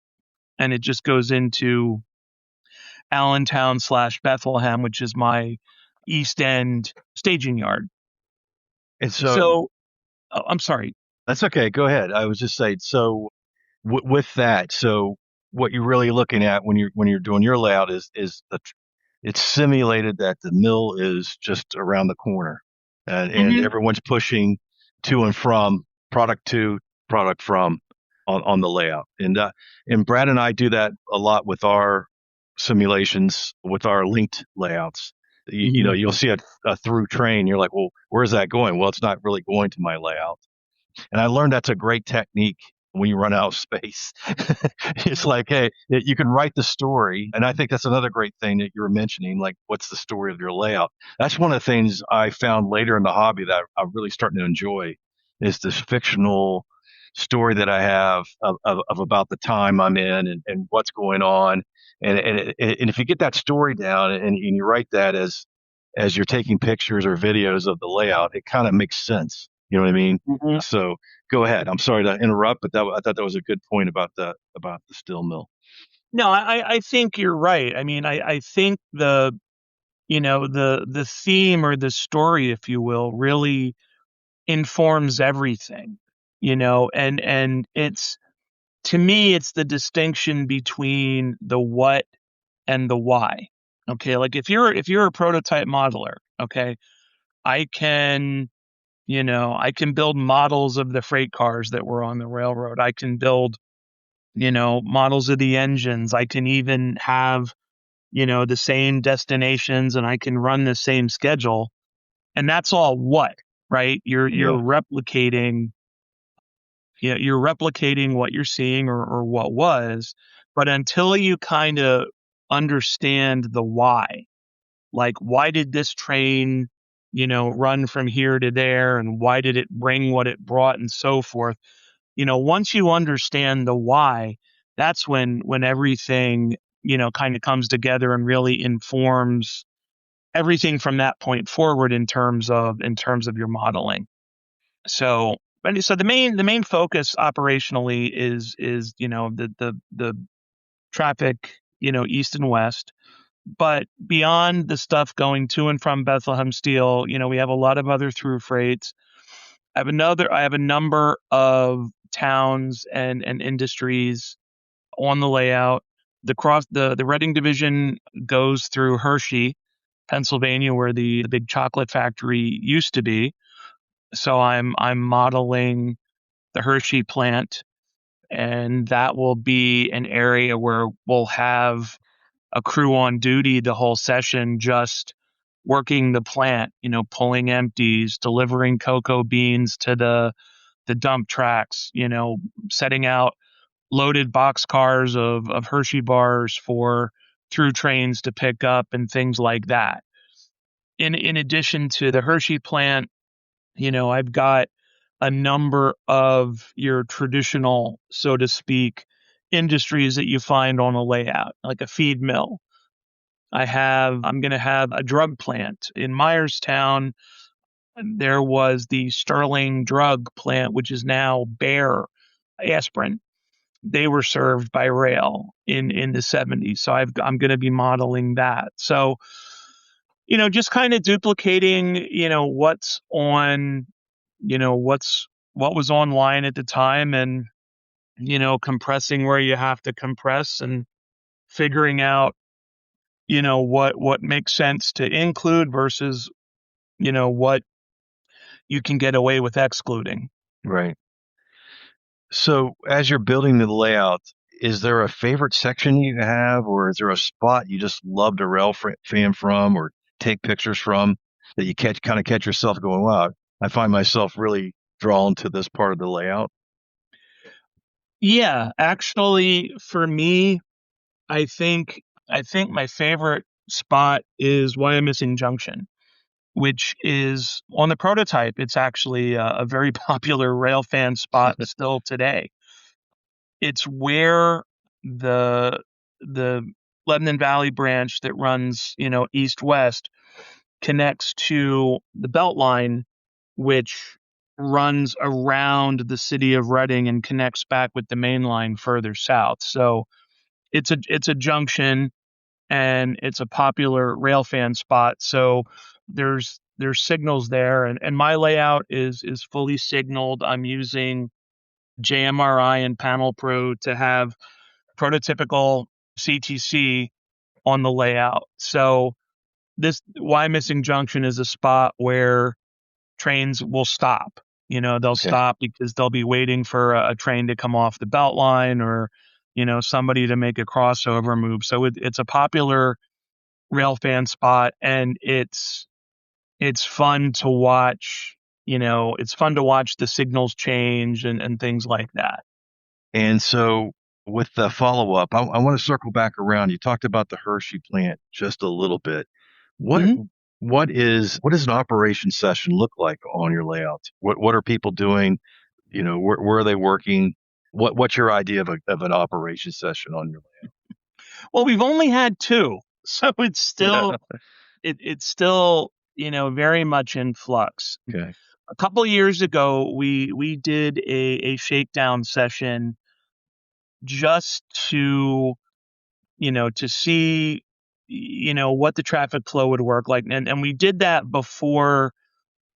[SPEAKER 4] and it just goes into Allentown / Bethlehem, which is my East End staging yard.
[SPEAKER 3] And
[SPEAKER 4] So I'm sorry.
[SPEAKER 3] that's okay. Go ahead. I was just saying. So with that, so what you're really looking at when you're doing your layout is it's simulated that the mill is just around the corner, and everyone's pushing to and from, product to, product from, on the layout. And Brad and I do that a lot with our simulations, with our linked layouts. You'll see a through train. You're like, well, where's that going? Well, it's not really going to my layout. And I learned that's a great technique when you run out of space. It's like, hey, you can write the story. And I think that's another great thing that you were mentioning, like, what's the story of your layout? That's one of the things I found later in the hobby that I'm really starting to enjoy, is this fictional story that I have of about the time I'm in and what's going on. And if you get that story down and you write that as you're taking pictures or videos of the layout, it kind of makes sense. You know what I mean?
[SPEAKER 4] Mm-hmm.
[SPEAKER 3] So go ahead. I'm sorry to interrupt, but I thought that was a good point about the steel mill.
[SPEAKER 4] No, I think you're right. I mean, I think the theme or the story, if you will, really informs everything, and it's, to me, it's the distinction between the what and the why. Okay. Like if you're a prototype modeler, okay, I can build models of the freight cars that were on the railroad. I can build, models of the engines. I can even have, the same destinations, and I can run the same schedule. And that's all what, right? You're replicating, you're replicating what you're seeing or what was. But until you kind of understand the why, like, why did this train, run from here to there, and why did it bring what it brought, and so forth. Once you understand the why, that's when everything, kind of comes together and really informs everything from that point forward in terms of your modeling. So the main focus operationally is the traffic, east and west. But beyond the stuff going to and from Bethlehem Steel, we have a lot of other through freights. I have a number of towns and industries on the layout. The Reading division goes through Hershey, Pennsylvania, where the big chocolate factory used to be. So I'm modeling the Hershey plant, and that will be an area where we'll have a crew on duty the whole session, just working the plant, pulling empties, delivering cocoa beans to the dump tracks, setting out loaded box cars of Hershey bars for through trains to pick up and things like that. In addition to the Hershey plant, I've got a number of your traditional, so to speak, industries that you find on a layout, like a feed mill. I'm going to have a drug plant in Myerstown. There was the Sterling drug plant, which is now Bayer aspirin. They were served by rail in the 70s. So I'm going to be modeling that. So, just kind of duplicating, what's on, what was online at the time, and, compressing where you have to compress and figuring out, what makes sense to include versus, what you can get away with excluding.
[SPEAKER 3] Right. So as you're building the layout, is there a favorite section you have, or is there a spot you just love to fan from or take pictures from that you catch yourself going, wow, I find myself really drawn to this part of the layout?
[SPEAKER 4] Yeah, actually, for me, I think my favorite spot is Wyomissing Junction, which is on the prototype. It's actually a very popular railfan spot still today. It's where the Lebanon Valley branch that runs, east-west connects to the Beltline, which runs around the city of Reading and connects back with the main line further south. So it's a junction, and it's a popular railfan spot. So there's signals there, and my layout is fully signaled. I'm using JMRI and Panel Pro to have prototypical CTC on the layout. So this Wyomissing Junction is a spot where trains will stop. They'll stop because they'll be waiting for a train to come off the belt line, or, somebody to make a crossover move. So it's a popular railfan spot, and it's fun to watch. It's fun to watch the signals change and things like that.
[SPEAKER 3] And so with the follow-up, I want to circle back around. You talked about the Hershey plant just a little bit. What
[SPEAKER 4] Mm-hmm.
[SPEAKER 3] what is an operation session look like on your layout? What are people doing? Where are they working? What's your idea of an operation session on your layout?
[SPEAKER 4] Well, we've only had two, so it's still it's still very much in flux.
[SPEAKER 3] Okay.
[SPEAKER 4] A couple of years ago, we did a shakedown session just to see what the traffic flow would work like, and we did that before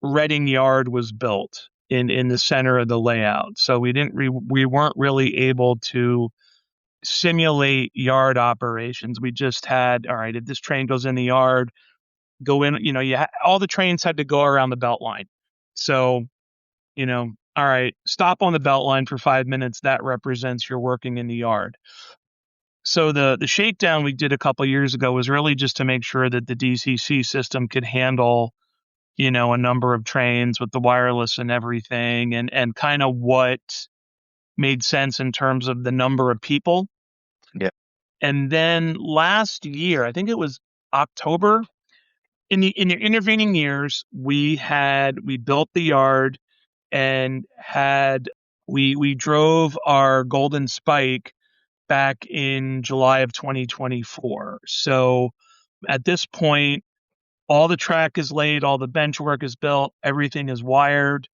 [SPEAKER 4] Reading Yard was built in the center of the layout. So we weren't really able to simulate yard operations. We just had, all right, if this train goes in the yard, go in, all the trains had to go around the belt line. So, all right, stop on the belt line for 5 minutes. That represents you're working in the yard. So the shakedown we did a couple of years ago was really just to make sure that the DCC system could handle, a number of trains with the wireless and everything, and kind of what made sense in terms of the number of people.
[SPEAKER 3] Yeah.
[SPEAKER 4] And then last year, I think it was October, in the intervening years, we built the yard, and we drove our Golden Spike back in July of 2024. So at this point, all the track is laid, all the bench work is built, everything is wired.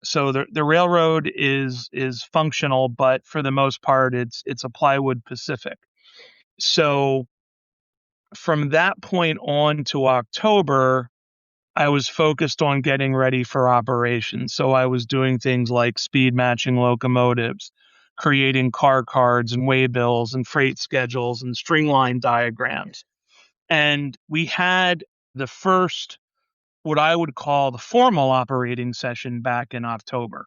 [SPEAKER 4] So the railroad is functional, but for the most part, it's a plywood Pacific. So from that point on to October, I was focused on getting ready for operations. So I was doing things like speed matching locomotives, creating car cards and waybills and freight schedules and string line diagrams. And we had the first, what I would call the formal operating session back in October.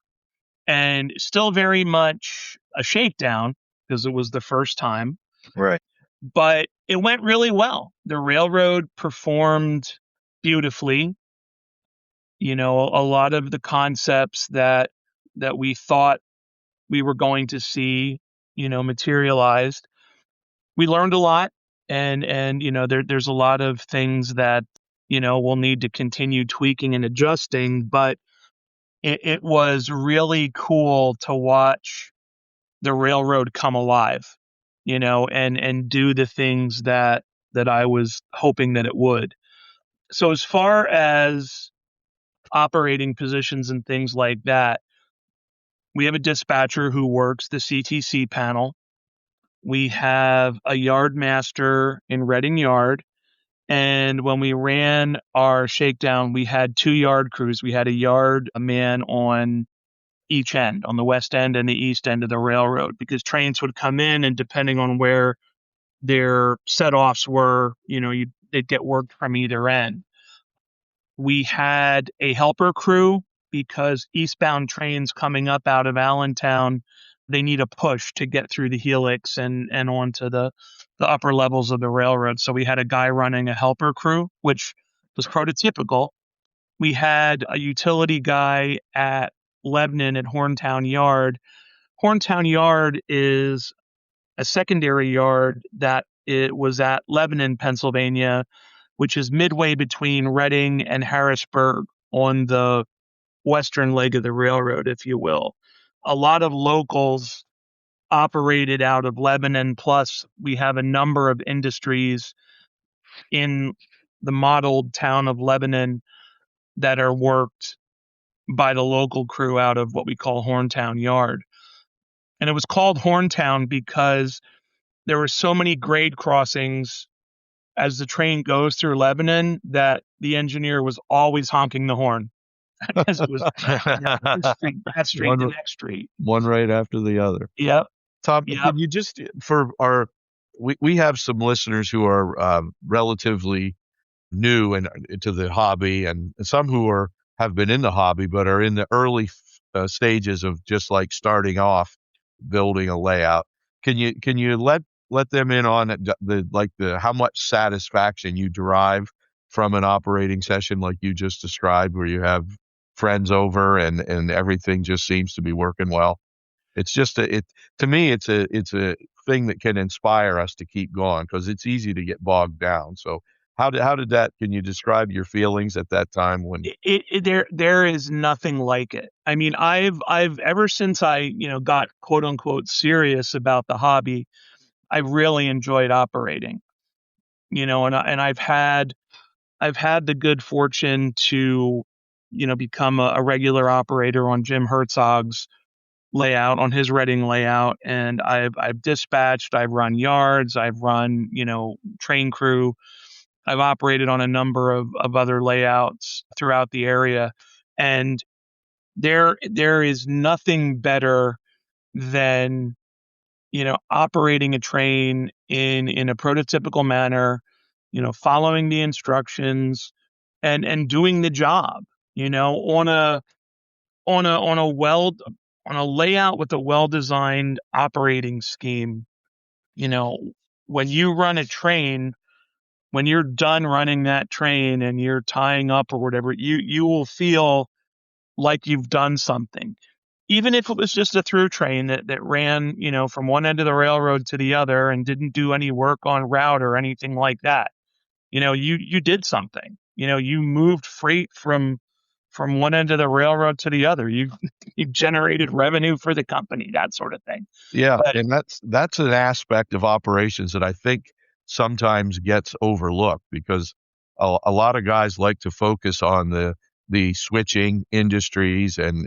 [SPEAKER 4] And still very much a shakedown because it was the first time.
[SPEAKER 3] Right.
[SPEAKER 4] But it went really well. The railroad performed beautifully. A lot of the concepts that we thought we were going to see, materialized. We learned a lot, and there's a lot of things that we'll need to continue tweaking and adjusting. But it was really cool to watch the railroad come alive, and do the things that I was hoping that it would. So as far as operating positions and things like that, we have a dispatcher who works the CTC panel. We have a yard master in Reading Yard. And when we ran our shakedown, we had 2 yard crews. We had a man on each end, on the west end and the east end of the railroad, because trains would come in, and depending on where their set-offs were, they'd get worked from either end. We had a helper crew because eastbound trains coming up out of Allentown, they need a push to get through the helix and onto the upper levels of the railroad. So we had a guy running a helper crew, which was prototypical. We had a utility guy at Lebanon at Horntown Yard. Horntown Yard is a secondary yard that it was at Lebanon, Pennsylvania, which is midway between Reading and Harrisburg on the western leg of the railroad, if you will. A lot of locals operated out of Lebanon, plus we have a number of industries in the modeled town of Lebanon that are worked by the local crew out of what we call Horntown Yard. And it was called Horntown because there were so many grade crossings as the train goes through Lebanon that the engineer was always honking the horn as it was this street, that street, the next street.
[SPEAKER 2] One right after the other.
[SPEAKER 4] Yep.
[SPEAKER 2] Tom,
[SPEAKER 4] Yep.
[SPEAKER 2] can you just, we have some listeners who are relatively new and to the hobby, and some who have been in the hobby but are in the early stages of just like starting off building a layout. Can you let them in on the how much satisfaction you derive from an operating session like you just described, where you have friends over and everything just seems to be working well? It's just to me it's a thing that can inspire us to keep going, because it's easy to get bogged down. So how did that, can you describe your feelings at that time when
[SPEAKER 4] there is nothing like it? I mean, I've ever since I, got quote unquote serious about the hobby, I've really enjoyed operating, and I've had the good fortune to, become a regular operator on Jim Herzog's layout, on his Reading layout. And I've dispatched, I've run yards, I've run, train crew. I've operated on a number of other layouts throughout the area. And there is nothing better than, operating a train in a prototypical manner, following the instructions and doing the job, on a layout with a well-designed operating scheme. When you run a train, when you're done running that train and you're tying up or whatever, you will feel like you've done something. Even if it was just a through train that ran, from one end of the railroad to the other and didn't do any work on route or anything like that. You did something. You moved freight from one end of the railroad to the other. You generated revenue for the company, that sort of thing.
[SPEAKER 2] Yeah,
[SPEAKER 4] But
[SPEAKER 2] and that's an aspect of operations that I think sometimes gets overlooked, because a lot of guys like to focus on the switching industries and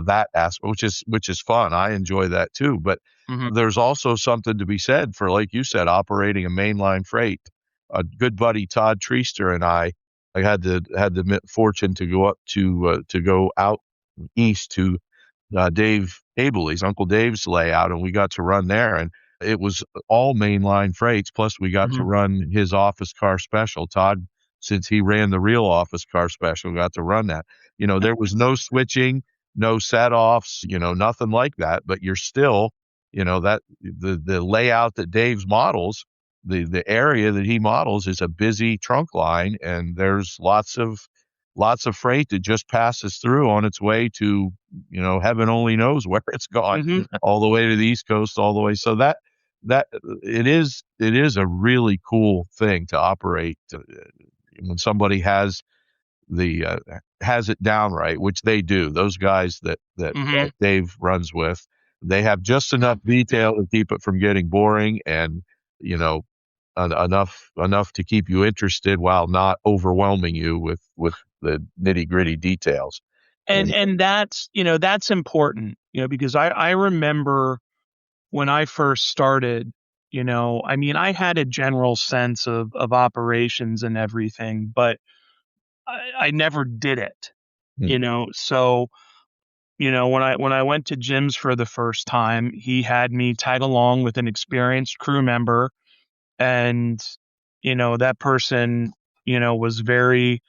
[SPEAKER 2] that aspect, which is fun. I enjoy that too, but
[SPEAKER 4] Mhm.
[SPEAKER 2] there's also something to be said for, like you said, operating a mainline freight. a good buddy, Todd Treaster, and I had the fortune to go out east to Dave Abeley's, Uncle Dave's layout, and we got to run there. And it was all mainline freights. Plus, we got to run his office car special. Todd, since he ran the real office car special, got to run that. There was no switching, no set offs, nothing like that. But you're still, that the layout that Dave's models, the area that he models is a busy trunk line, and there's lots of freight that just passes through on its way to, heaven only knows where it's gone, all the way to the East Coast, all the way. So that it is a really cool thing to operate when somebody has it down right, which they do. Those guys that Dave runs with, they have just enough detail to keep it from getting boring, and enough to keep you interested while not overwhelming you with the nitty gritty details.
[SPEAKER 4] And that's important, because I remember when I first started, I had a general sense of operations and everything, but I never did it, so, when I went to Jim's for the first time, he had me tag along with an experienced crew member, and, that person, was very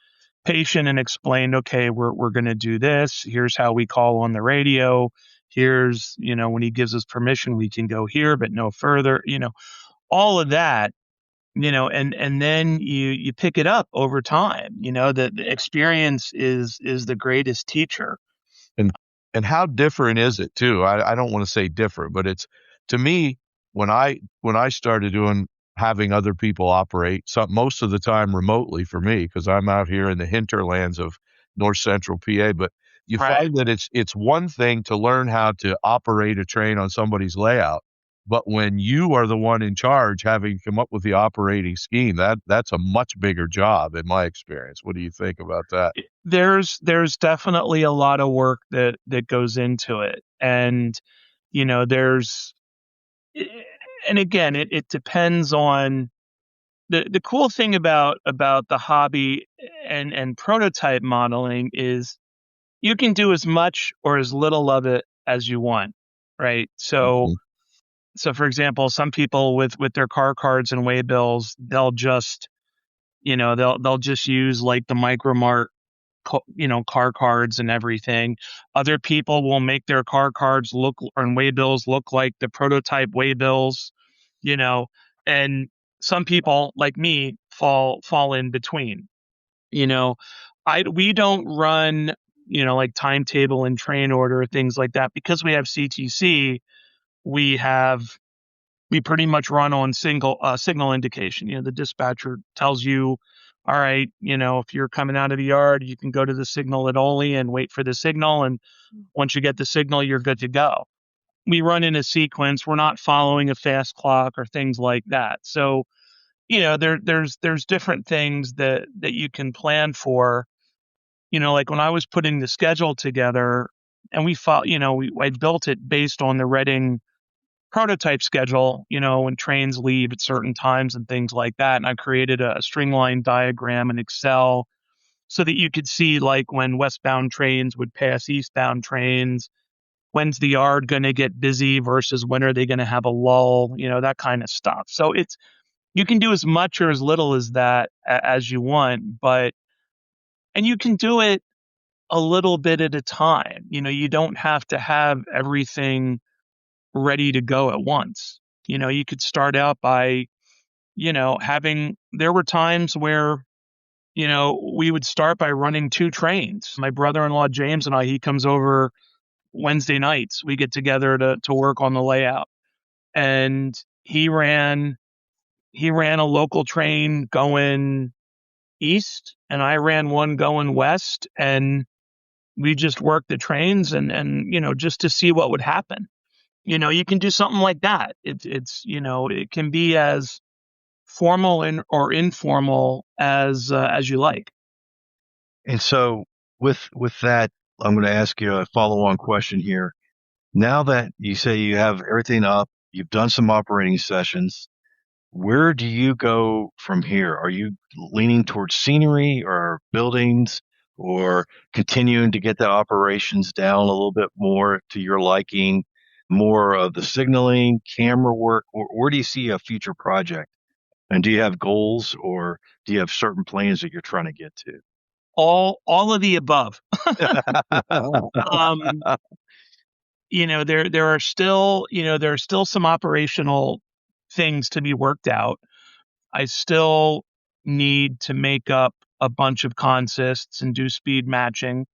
[SPEAKER 4] patient and explained, okay, we're going to do this. Here's how we call on the radio. Here's, when he gives us permission, we can go here, but no further, all of that, and then you pick it up over time. The experience is the greatest teacher.
[SPEAKER 2] And how different is it too? I don't want to say different, but it's, to me, when I started having other people operate, most of the time remotely for me, because I'm out here in the hinterlands of north central PA. But you find that it's one thing to learn how to operate a train on somebody's layout, but when you are the one in charge, having come up with the operating scheme, that's a much bigger job in my experience. What do you think about that?
[SPEAKER 4] There's definitely a lot of work that goes into it, and and again, it depends on the cool thing about the hobby and prototype modeling is you can do as much or as little of it as you want, right? So for example, some people with their car cards and waybills, they'll just they'll just use like the Micromart car cards and everything. Other people will make their car cards and waybills look like the prototype waybills, and some people like me fall in between. We don't run, like timetable and train order, things like that, because we have CTC. We pretty much run on signal indication. The dispatcher tells you, all right, if you're coming out of the yard, you can go to the signal at Ole and wait for the signal. And once you get the signal, you're good to go. We run in a sequence. We're not following a fast clock or things like that. So, there's different things that you can plan for. Like when I was putting the schedule together, and I built it based on the Reading prototype schedule, when trains leave at certain times and things like that. And I created a stringline diagram in Excel so that you could see, like, when westbound trains would pass eastbound trains, when's the yard going to get busy versus when are they going to have a lull, that kind of stuff. So you can do as much or as little as that as you want, and you can do it a little bit at a time. You don't have to have everything ready to go at once. You could start out by, there were times where, we would start by running 2 trains. My brother-in-law, James, and he comes over Wednesday nights. We get together to work on the layout, and he ran a local train going east, and I ran one going west, and we just worked the trains and just to see what would happen. You can do something like that. It's it can be as formal or informal as you like.
[SPEAKER 3] And so with that, I'm going to ask you a follow-on question here. Now that you say you have everything up, you've done some operating sessions, Where do you go from here? Are you leaning towards scenery or buildings or continuing to get the operations down a little bit more to your liking, more of the signaling, camera work? Where do you see a future project? And do you have goals or do you have certain plans that you're trying to get to?
[SPEAKER 4] All of the above. Um, there are still, there are still some operational things to be worked out. I still need to make up a bunch of consists and do speed matching.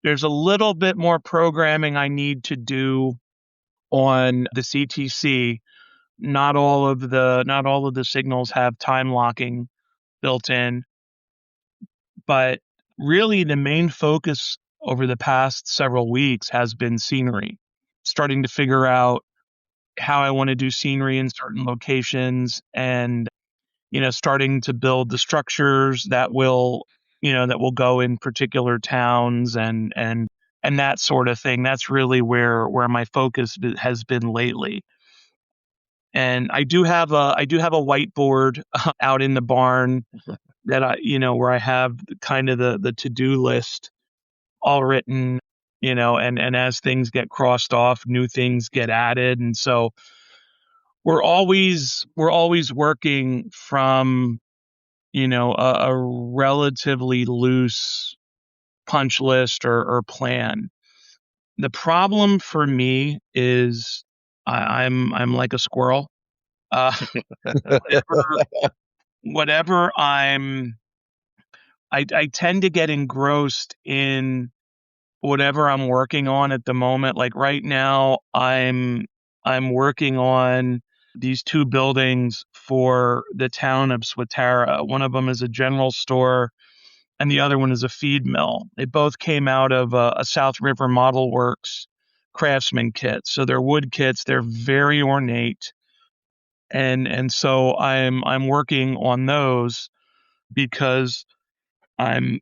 [SPEAKER 4] There's a little bit more programming I need to do on the CTC. Not all of the signals have time locking built in, but really the main focus over the past several weeks has been scenery. Starting to figure out how I want to do scenery in certain locations and starting to build the structures that will go in particular towns and that sort of thing. That's really where my focus has been lately. And I do have a whiteboard out in the barn that where I have kind of the to-do list all written, and as things get crossed off, new things get added. And so we're always working from, a relatively loose punch list or plan. The problem for me is I'm like a squirrel. Whatever, whatever I tend to get engrossed in whatever I'm working on at the moment. Like right now, I'm working on these two buildings for the town of Swatara. One of them is a general store, and the other one is a feed mill. They both came out of a South River Model Works craftsman kit. So they're wood kits. They're very ornate, and so I'm working on those because I'm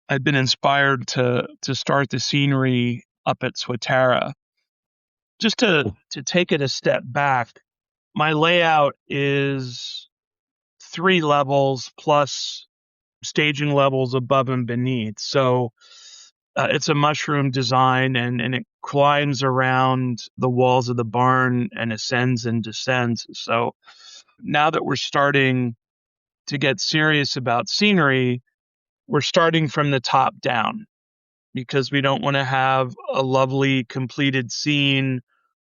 [SPEAKER 4] I've been inspired to start the scenery up at Swatara. Just to take it a step back, my layout is 3 levels plus staging levels above and beneath. So it's a mushroom design, and it climbs around the walls of the barn and ascends and descends. So now that we're starting to get serious about scenery, we're starting from the top down because we don't want to have a lovely completed scene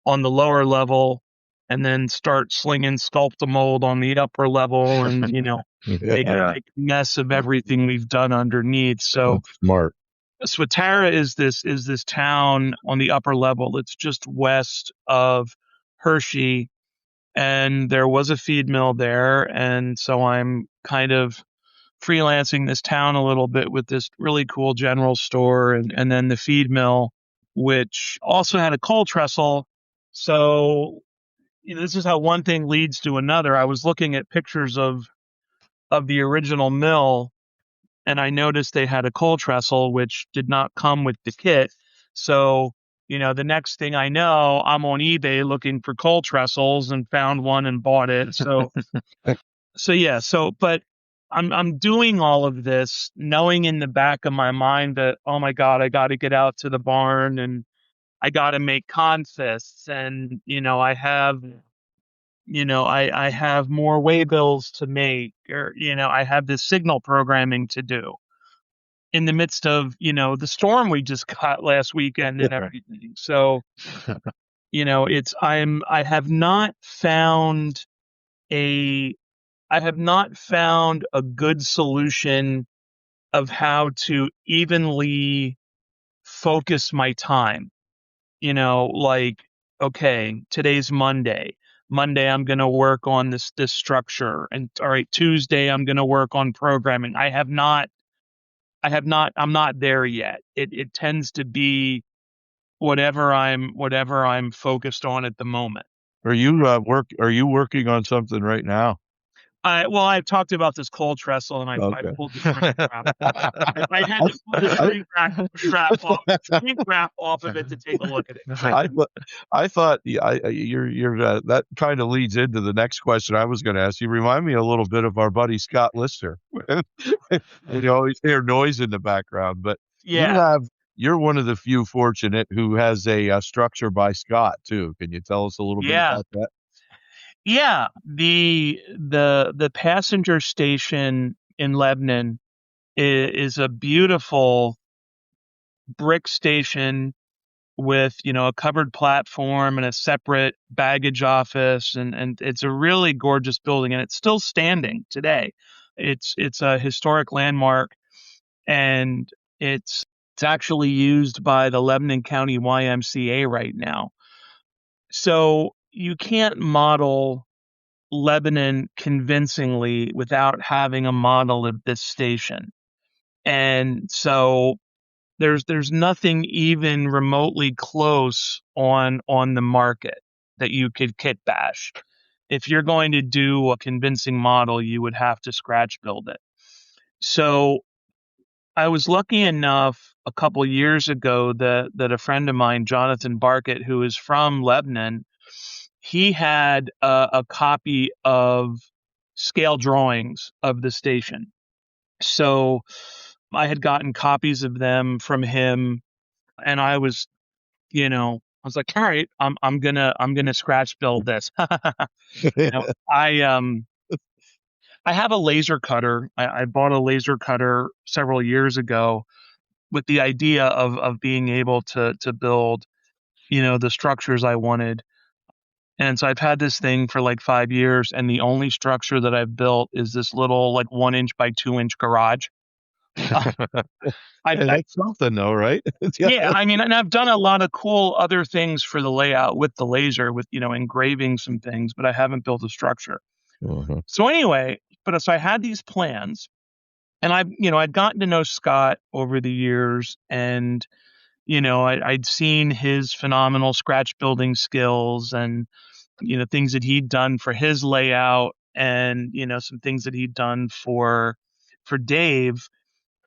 [SPEAKER 4] on the lower level and then start slinging sculpt-a-mold on the upper level and, make a
[SPEAKER 3] Yeah.
[SPEAKER 4] big mess of everything we've done underneath. So
[SPEAKER 2] That's smart.
[SPEAKER 4] Swatara is this town on the upper level. It's just west of Hershey, and there was a feed mill there, and so I'm kind of freelancing this town a little bit with this really cool general store and then the feed mill, which also had a coal trestle. So this is how one thing leads to another. I was looking at pictures of the original mill, and I noticed they had a coal trestle, which did not come with the kit. So, the next thing I know, I'm on eBay looking for coal trestles and found one and bought it. But I'm doing all of this knowing in the back of my mind that, oh my God, I got to get out to the barn and I got to make consists, and I have more waybills to make, or I have this signal programming to do in the midst of the storm we just got last weekend and everything. So I have not found a good solution of how to evenly focus my time. Like, okay, today's Monday. Monday, I'm going to work on this structure. And all right, Tuesday, I'm going to work on programming. I'm not there yet. It tends to be whatever I'm focused on at the moment.
[SPEAKER 2] Are you working on something right now?
[SPEAKER 4] I've talked about this cold trestle, and I pulled the shrink wrap. I had to pull the shrink wrap off of it to take a look at it.
[SPEAKER 2] I thought you're that kind of leads into the next question I was going to ask. You remind me a little bit of our buddy Scott Lister. You always hear noise in the background, but you're one of the few fortunate who has a structure by Scott too. Can you tell us a little bit about that?
[SPEAKER 4] Yeah, the passenger station in Lebanon is a beautiful brick station with, a covered platform and a separate baggage office, and it's a really gorgeous building, and it's still standing today. It's a historic landmark, and it's actually used by the Lebanon County YMCA right now. So you can't model Lebanon convincingly without having a model of this station. And so there's nothing even remotely close on the market that you could kit bash. If you're going to do a convincing model, you would have to scratch build it. So I was lucky enough a couple years ago that a friend of mine, Jonathan Barkett, who is from Lebanon, he had a copy of scale drawings of the station. So I had gotten copies of them from him, and I was like, all right, I'm gonna scratch build this. I have a laser cutter. I bought a laser cutter several years ago with the idea of being able to build, the structures I wanted. And so I've had this thing for like 5 years, and the only structure that I've built is this little like 1 inch by 2 inch garage.
[SPEAKER 2] That's something though, right?
[SPEAKER 4] Yeah, and I've done a lot of cool other things for the layout with the laser, with engraving some things, but I haven't built a structure.
[SPEAKER 2] Uh-huh.
[SPEAKER 4] So anyway, so I had these plans, and I'd gotten to know Scott over the years, and I'd seen his phenomenal scratch building skills, and things that he'd done for his layout, and some things that he'd done for Dave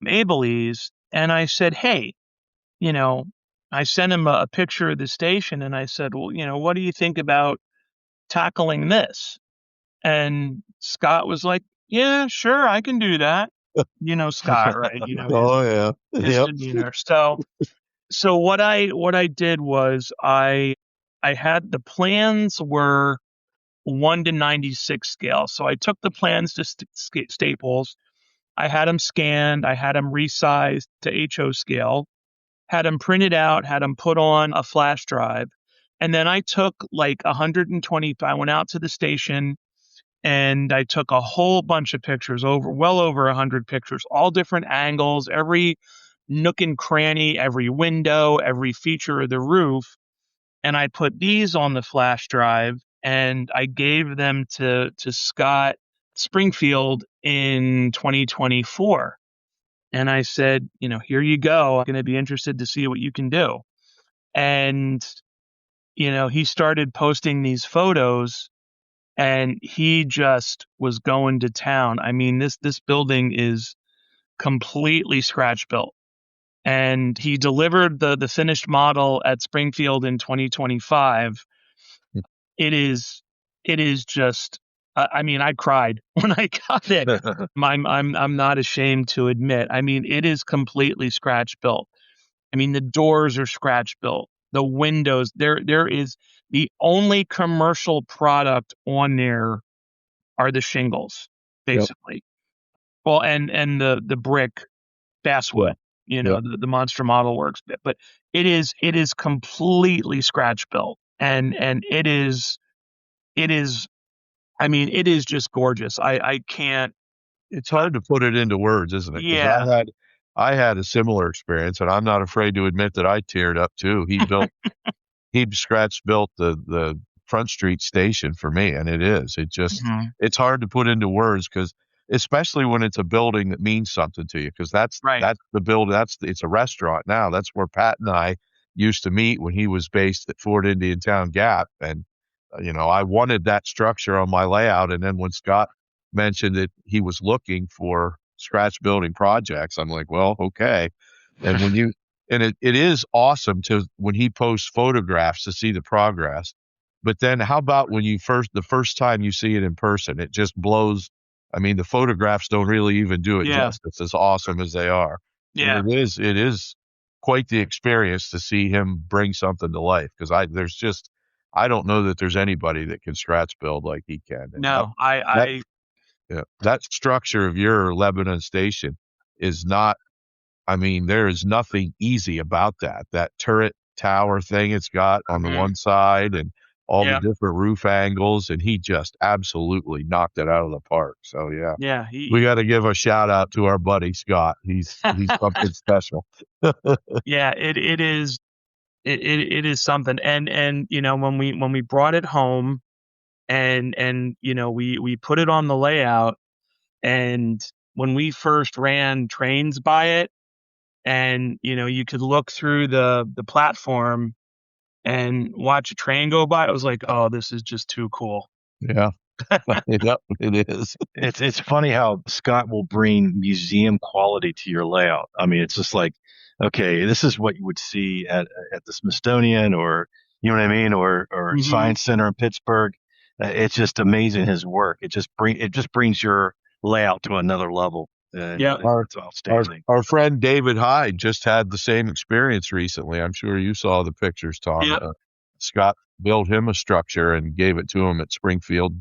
[SPEAKER 4] Abelese. And I said, hey, I sent him a picture of the station, and I said, well, what do you think about tackling this? And Scott was like, yeah, sure, I can do that. Scott, right?
[SPEAKER 2] Oh yeah.
[SPEAKER 4] His demeanor. So what I did was I had the plans were 1:96 scale. So I took the plans to Staples. I had them scanned. I had them resized to HO scale. Had them printed out. Had them put on a flash drive. And then I took like 120. I went out to the station, and I took a whole bunch of pictures, well over 100 pictures, all different angles, every nook and cranny, every window, every feature of the roof. And I put these on the flash drive, and I gave them to Scott Springfield in 2024. And I said, here you go. I'm going to be interested to see what you can do. And, he started posting these photos, and he just was going to town. This building is completely scratch built. And he delivered the finished model at Springfield in 2025. It is just, I cried when I got it. I'm not ashamed to admit. It is completely scratch built. The doors are scratch built. The windows, there is the only commercial product on there are the shingles, basically. Yep. Well, and the brick basswood,
[SPEAKER 2] Yep.
[SPEAKER 4] the Monster Model Works bit, but it is completely scratch built, and it is just gorgeous. I can't.
[SPEAKER 2] It's hard to put it into words, isn't it?
[SPEAKER 4] Yeah.
[SPEAKER 2] I had a similar experience, and I'm not afraid to admit that I teared up too. He scratch built the Front Street station for me, and it's hard to put into words, because especially when it's a building that means something to you, because that's the build. It's a restaurant now. That's where Pat and I used to meet when he was based at Fort Indian Town Gap, and I wanted that structure on my layout, and then when Scott mentioned that he was looking for scratch building projects. I'm like, well, okay. And it is awesome when he posts photographs to see the progress. But then how about when the first time you see it in person, it just blows. I mean, the photographs don't really even do it justice, as awesome as they are.
[SPEAKER 4] Yeah.
[SPEAKER 2] And it is quite the experience to see him bring something to life. Cause I don't know that there's anybody that can scratch build like he can. And
[SPEAKER 4] No,
[SPEAKER 2] that structure of your Lebanon station is not, I mean, there is nothing easy about that turret tower thing it's got on the one side and all the different roof angles. And he just absolutely knocked it out of the park. So
[SPEAKER 4] yeah,
[SPEAKER 2] we got to give a shout out to our buddy Scott. He's something special.
[SPEAKER 4] yeah, it is. It is something. And when we brought it home and we put it on the layout, and when we first ran trains by it, and you could look through the platform and watch a train go by, it was like, oh, this is just too cool.
[SPEAKER 2] Yeah. Yep, it is.
[SPEAKER 3] It's funny how Scott will bring museum quality to your layout. I mean, it's just like, okay, this is what you would see at the Smithsonian, or you know what I mean, or Science Center in Pittsburgh. It's just amazing, his work. It just brings your layout to another level.
[SPEAKER 4] Yeah.
[SPEAKER 3] It's outstanding.
[SPEAKER 2] Our friend David Hyde just had the same experience recently. I'm sure you saw the pictures, Tom.
[SPEAKER 4] Yep.
[SPEAKER 2] Scott built him a structure and gave it to him at Springfield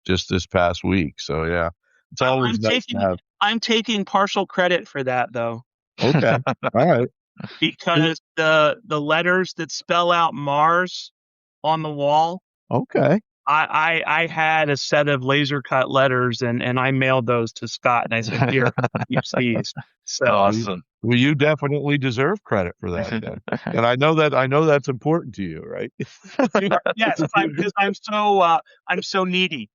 [SPEAKER 2] just this past week. So yeah, it's always nice to have.
[SPEAKER 4] I'm taking partial credit for that, though.
[SPEAKER 2] Okay, all right.
[SPEAKER 4] Because the letters that spell out Mars on the wall.
[SPEAKER 2] Okay.
[SPEAKER 4] I had a set of laser cut letters and I mailed those to Scott, and I said, here, use these. So
[SPEAKER 3] awesome.
[SPEAKER 2] Well, you definitely deserve credit for that then. And I know that's important to you, right?
[SPEAKER 4] Yes, because I'm so needy.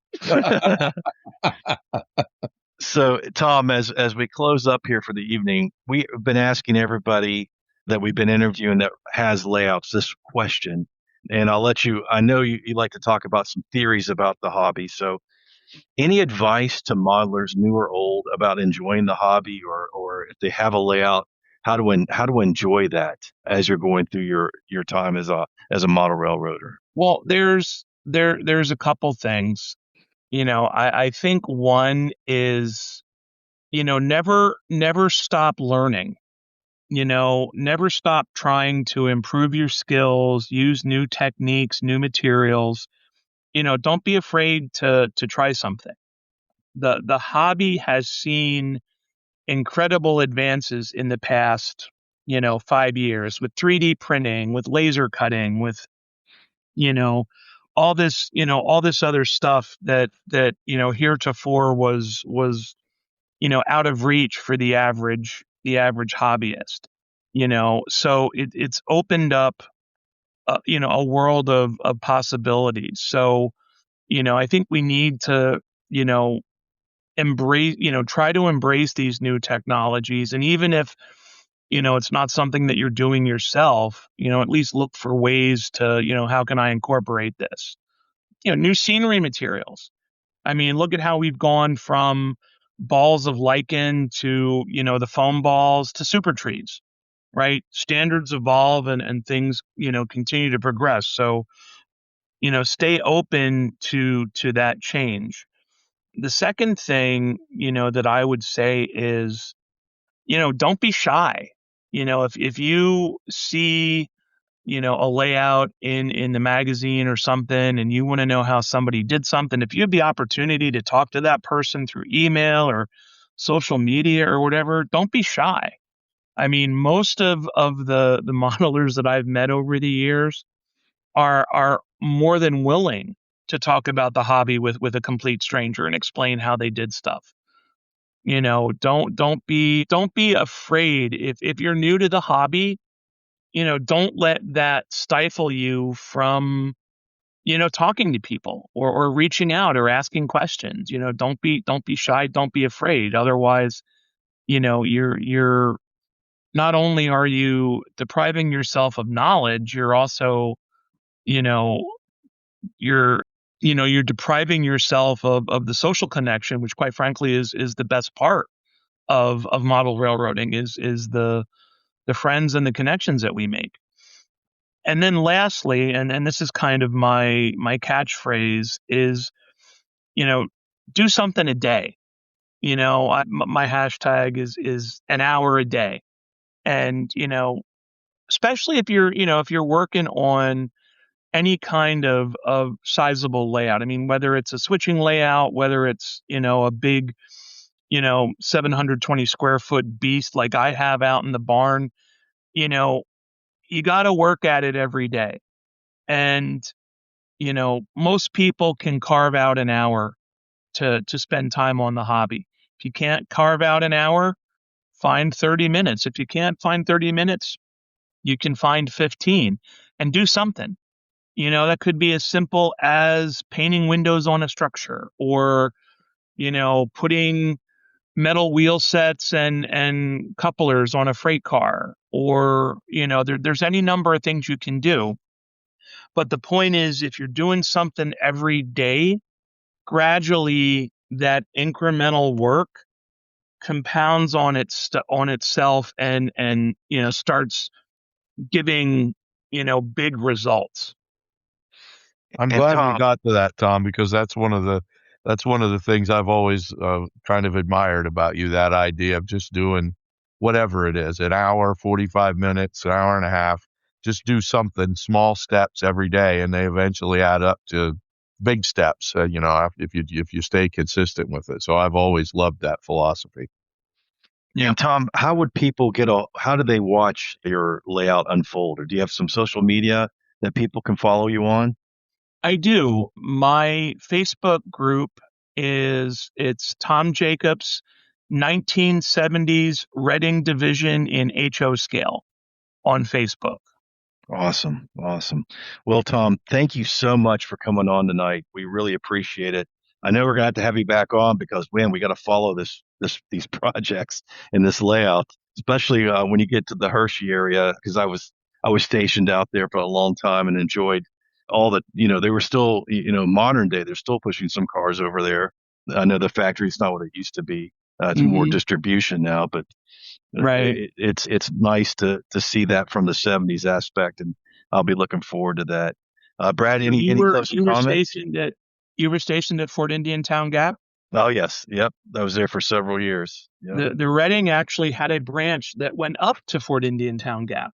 [SPEAKER 3] So, Tom, as we close up here for the evening, we've been asking everybody that we've been interviewing that has layouts this question. And I'll let you, I know you like to talk about some theories about the hobby. So any advice to modelers, new or old, about enjoying the hobby, or if they have a layout, how to enjoy that as you're going through your time as a model railroader?
[SPEAKER 4] Well, there's a couple things. I think one is, never stop learning. Never stop trying to improve your skills, use new techniques, new materials. Don't be afraid to try something. The hobby has seen incredible advances in the past, 5 years, with 3D printing, with laser cutting, with, all this other stuff that heretofore was out of reach for the average hobbyist. So it's opened up a world of possibilities. So I think we need to try to embrace these new technologies, and even if it's not something that you're doing yourself, at least look for ways to how can I incorporate this. New scenery materials. I mean, look at how we've gone from balls of lichen to, the foam balls to super trees, right? Standards evolve and things, continue to progress. So, stay open to that change. The second thing, that I would say is, don't be shy. If you see, a layout in the magazine or something, and you want to know how somebody did something, if you have the opportunity to talk to that person through email or social media or whatever, don't be shy. I mean, most of the modelers that I've met over the years are more than willing to talk about the hobby with a complete stranger and explain how they did stuff. Don't be afraid. If you're new to the hobby, don't let that stifle you from, talking to people or reaching out or asking questions. Don't be shy. Don't be afraid. Otherwise, you're not only are you depriving yourself of knowledge, you're also, you're you're depriving yourself of the social connection, which quite frankly is the best part of model railroading is the friends and the connections that we make. And then lastly, and this is kind of my catchphrase is, do something a day. My hashtag is an hour a day. And, especially if you're working on any kind of sizable layout. I mean, whether it's a switching layout, whether it's, a big, 720 square foot beast like I have out in the barn, you got to work at it every day. And, most people can carve out an hour to spend time on the hobby. If you can't carve out an hour, find 30 minutes. If you can't find 30 minutes, you can find 15 and do something. That could be as simple as painting windows on a structure or, putting metal wheel sets and couplers on a freight car or, there's any number of things you can do. But the point is, if you're doing something every day, gradually that incremental work compounds on itself and starts giving big results.
[SPEAKER 2] I'm
[SPEAKER 3] And
[SPEAKER 2] glad we
[SPEAKER 3] Tom,
[SPEAKER 2] got to that, Tom, because that's one of the things I've always kind of admired about you, that idea of just doing whatever it is, an hour, 45 minutes, an hour and a half, just do something, small steps every day, and they eventually add up to big steps, if you stay consistent with it. So I've always loved that philosophy.
[SPEAKER 3] and Tom, how do they watch your layout unfold? Or do you have some social media that people can follow you on?
[SPEAKER 4] I do. My Facebook group it's Tom Jacobs 1970s Reading Division in HO scale on Facebook.
[SPEAKER 3] Awesome. Awesome. Well, Tom, thank you so much for coming on tonight. We really appreciate it. I know we're going to have you back on because, man, we got to follow these projects and this layout, especially when you get to the Hershey area, because I was stationed out there for a long time and enjoyed all that, they were still, modern day. They're still pushing some cars over there. I know the factory's not what it used to be. It's more distribution now, but
[SPEAKER 4] Right.
[SPEAKER 3] it's nice to see that from the 70s aspect, and I'll be looking forward to that. Brad, any closing comments?
[SPEAKER 4] You were stationed at Fort Indian Town Gap.
[SPEAKER 3] Oh yes, yep. I was there for several years. Yep.
[SPEAKER 4] The Reading actually had a branch that went up to Fort Indian Town Gap.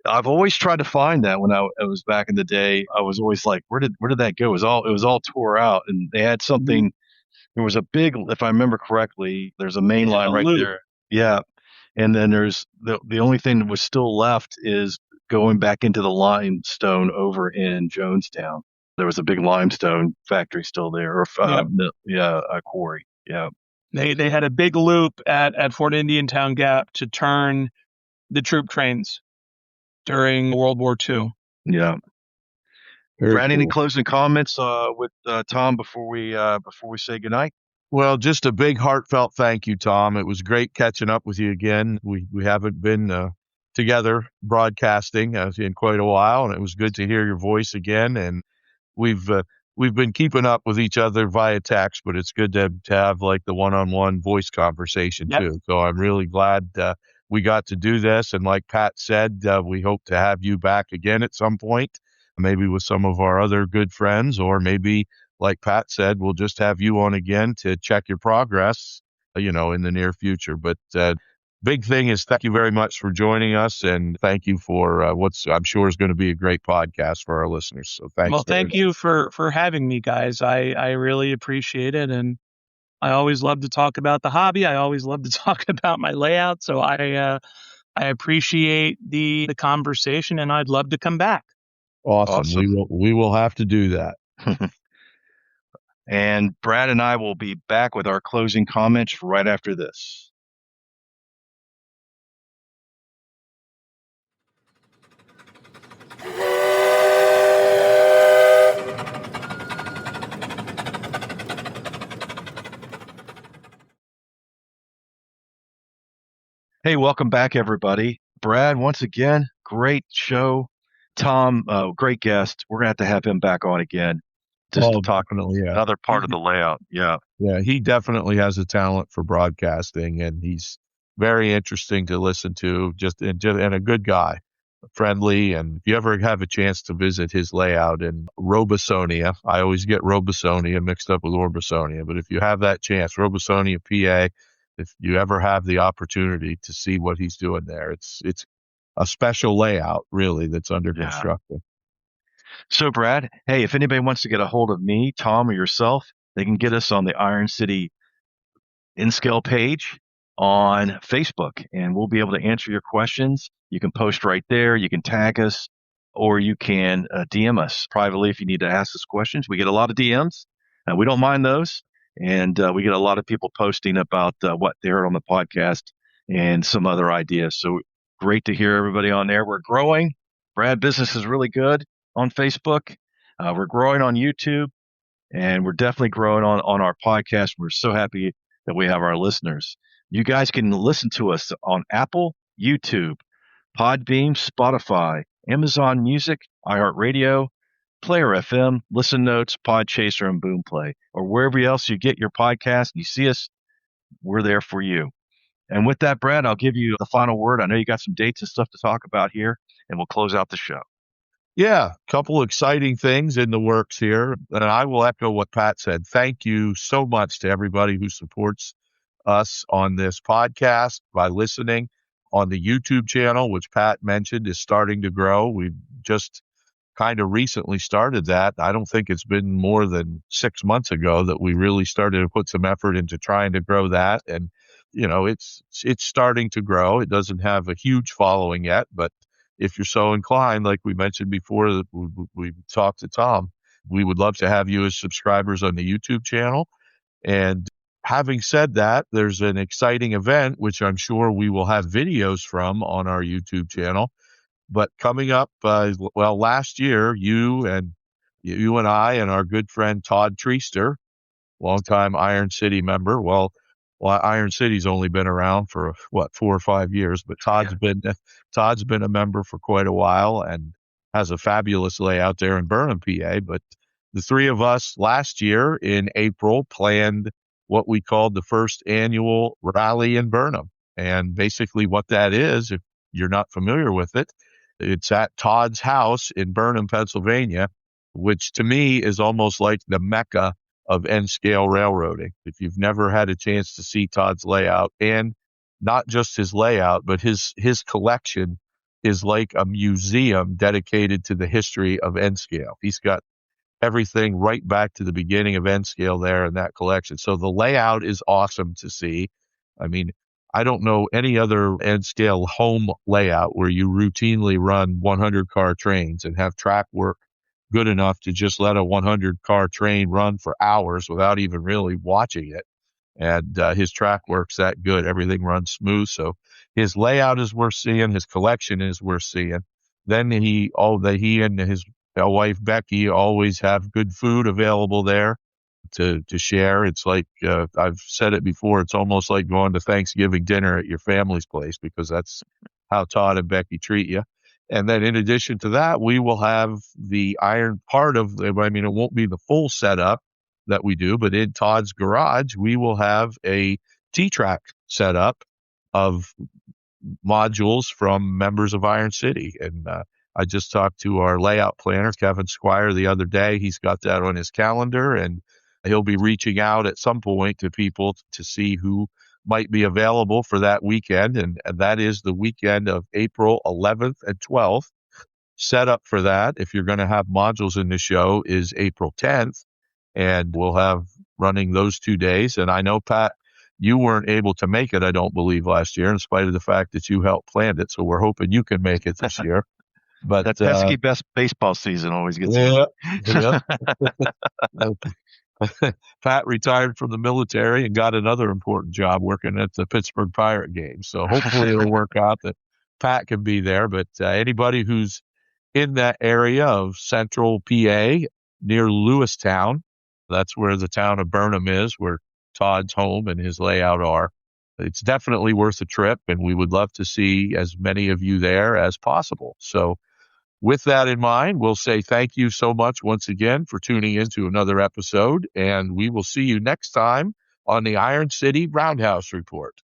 [SPEAKER 3] I've always tried to find that when I was back in the day. I was always like, where did that go? It was all tore out, and they had something. There was a big, if I remember correctly, there's a main line right
[SPEAKER 4] loop.
[SPEAKER 3] there. Yeah, and then there's the only thing that was still left is going back into the limestone over in Jonestown. There was a big limestone factory still there, or a quarry. Yeah,
[SPEAKER 4] They had a big loop at Fort Indian Town Gap to turn the troop trains during World War II.
[SPEAKER 3] yeah.
[SPEAKER 2] Very
[SPEAKER 3] Brad, any
[SPEAKER 2] cool.
[SPEAKER 3] closing comments with Tom before we say goodnight?
[SPEAKER 2] Well, just a big heartfelt thank you, Tom. It was great catching up with you again. We haven't been together broadcasting in quite a while, and it was good to hear your voice again. And we've been keeping up with each other via text, but it's good to have like the one-on-one voice conversation too. So I'm really glad we got to do this. And like Pat said, we hope to have you back again at some point, maybe with some of our other good friends, or maybe like Pat said, we'll just have you on again to check your progress, in the near future. But big thing is thank you very much for joining us, and thank you for what's I'm sure is going to be a great podcast for our listeners. So thanks.
[SPEAKER 4] Well, thank you for having me, guys. I really appreciate it, and I always love to talk about the hobby. I always love to talk about my layout. So I appreciate the conversation, and I'd love to come back.
[SPEAKER 2] Awesome. We will have to do that.
[SPEAKER 3] And Brad and I will be back with our closing comments right after this. Hey, welcome back, everybody. Brad, once again, great show. Tom, great guest. We're going to have him back on again. just to
[SPEAKER 2] Oh,
[SPEAKER 3] talk
[SPEAKER 2] definitely, yeah.
[SPEAKER 3] another part of the layout. Yeah.
[SPEAKER 2] Yeah, he definitely has a talent for broadcasting, and he's very interesting to listen to. And a good guy, friendly. And if you ever have a chance to visit his layout in Robesonia, I always get Robesonia mixed up with Orbesonia, but if you have that chance, Robesonia, PA, if you ever have the opportunity to see what he's doing there, it's a special layout, really, that's under
[SPEAKER 3] Yeah.
[SPEAKER 2] construction.
[SPEAKER 3] So, Brad, hey, if anybody wants to get a hold of me, Tom, or yourself, they can get us on the Iron City InScale page on Facebook, and we'll be able to answer your questions. You can post right there. You can tag us, or you can DM us privately if you need to ask us questions. We get a lot of DMs, and we don't mind those. And we get a lot of people posting about what they heard on the podcast and some other ideas. So great to hear everybody on there. We're growing. Brad, business is really good on Facebook. We're growing on YouTube, and we're definitely growing on our podcast. We're so happy that we have our listeners. You guys can listen to us on Apple, YouTube, Podbeam, Spotify, Amazon Music, iHeartRadio, Player FM, Listen Notes, Podchaser, and Boomplay, or wherever else you get your podcast. You see us, we're there for you. And with that, Brad, I'll give you the final word. I know you got some dates and stuff to talk about here, and we'll close out the show.
[SPEAKER 2] Yeah, a couple exciting things in the works here. And I will echo what Pat said. Thank you so much to everybody who supports us on this podcast by listening. On the YouTube channel, which Pat mentioned is starting to grow. We've just kind of recently started that. I don't think it's been more than 6 months ago that we really started to put some effort into trying to grow that. And, it's starting to grow. It doesn't have a huge following yet, but if you're so inclined, like we mentioned before, that we talked to Tom, we would love to have you as subscribers on the YouTube channel. And having said that, there's an exciting event, which I'm sure we will have videos from on our YouTube channel. But coming up, last year, you and I and our good friend Todd Treaster, longtime Iron City member. Well, Iron City's only been around for 4 or 5 years, but Todd's been a member for quite a while and has a fabulous layout there in Burnham, PA. But the three of us last year in April planned what we called the first annual rally in Burnham. And basically what that is, if you're not familiar with it, it's at Todd's house in Burnham, Pennsylvania, which to me is almost like the Mecca of N-scale railroading. If you've never had a chance to see Todd's layout, and not just his layout, but his collection is like a museum dedicated to the history of N-scale. He's got everything right back to the beginning of N-scale there in that collection. So the layout is awesome to see. I mean, I don't know any other N-scale home layout where you routinely run 100-car trains and have track work good enough to just let a 100-car train run for hours without even really watching it. And his track work's that good. Everything runs smooth. So his layout is worth seeing. His collection is worth seeing. Then he and his wife Becky always have good food available there to share. It's like I've said it before. It's almost like going to Thanksgiving dinner at your family's place, because that's how Todd and Becky treat you. And then in addition to that, we will have the iron part of it won't be the full setup that we do, but in Todd's garage, we will have a T-track setup of modules from members of Iron City. And I just talked to our layout planner, Kevin Squire, the other day. He's got that on his calendar, and he'll be reaching out at some point to people to see who might be available for that weekend. And that is the weekend of April 11th and 12th. Set up for that, if you're going to have modules in the show, is April 10th. And we'll have running those 2 days. And I know, Pat, you weren't able to make it, I don't believe, last year, in spite of the fact that you helped plan it. So we're hoping you can make it this year. But
[SPEAKER 3] that pesky best baseball season always gets
[SPEAKER 2] yeah. Pat retired from the military and got another important job working at the Pittsburgh Pirate game. So hopefully it'll work out that Pat can be there. But anybody who's in that area of central PA near Lewistown, that's where the town of Burnham is, where Todd's home and his layout are. It's definitely worth a trip, and we would love to see as many of you there as possible. So With that in mind, we'll say thank you so much once again for tuning in to another episode, and we will see you next time on the Iron City Roundhouse Report.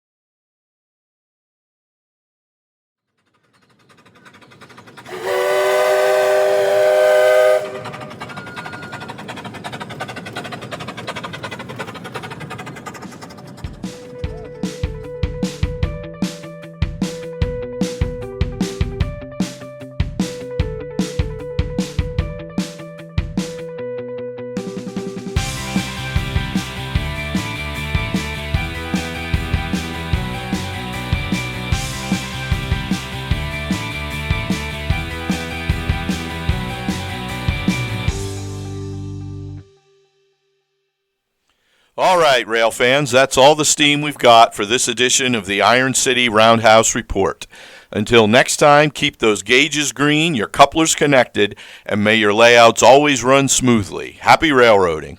[SPEAKER 1] All right, rail fans, that's all the steam we've got for this edition of the Iron City Roundhouse Report. Until next time, keep those gauges green, your couplers connected, and may your layouts always run smoothly. Happy railroading.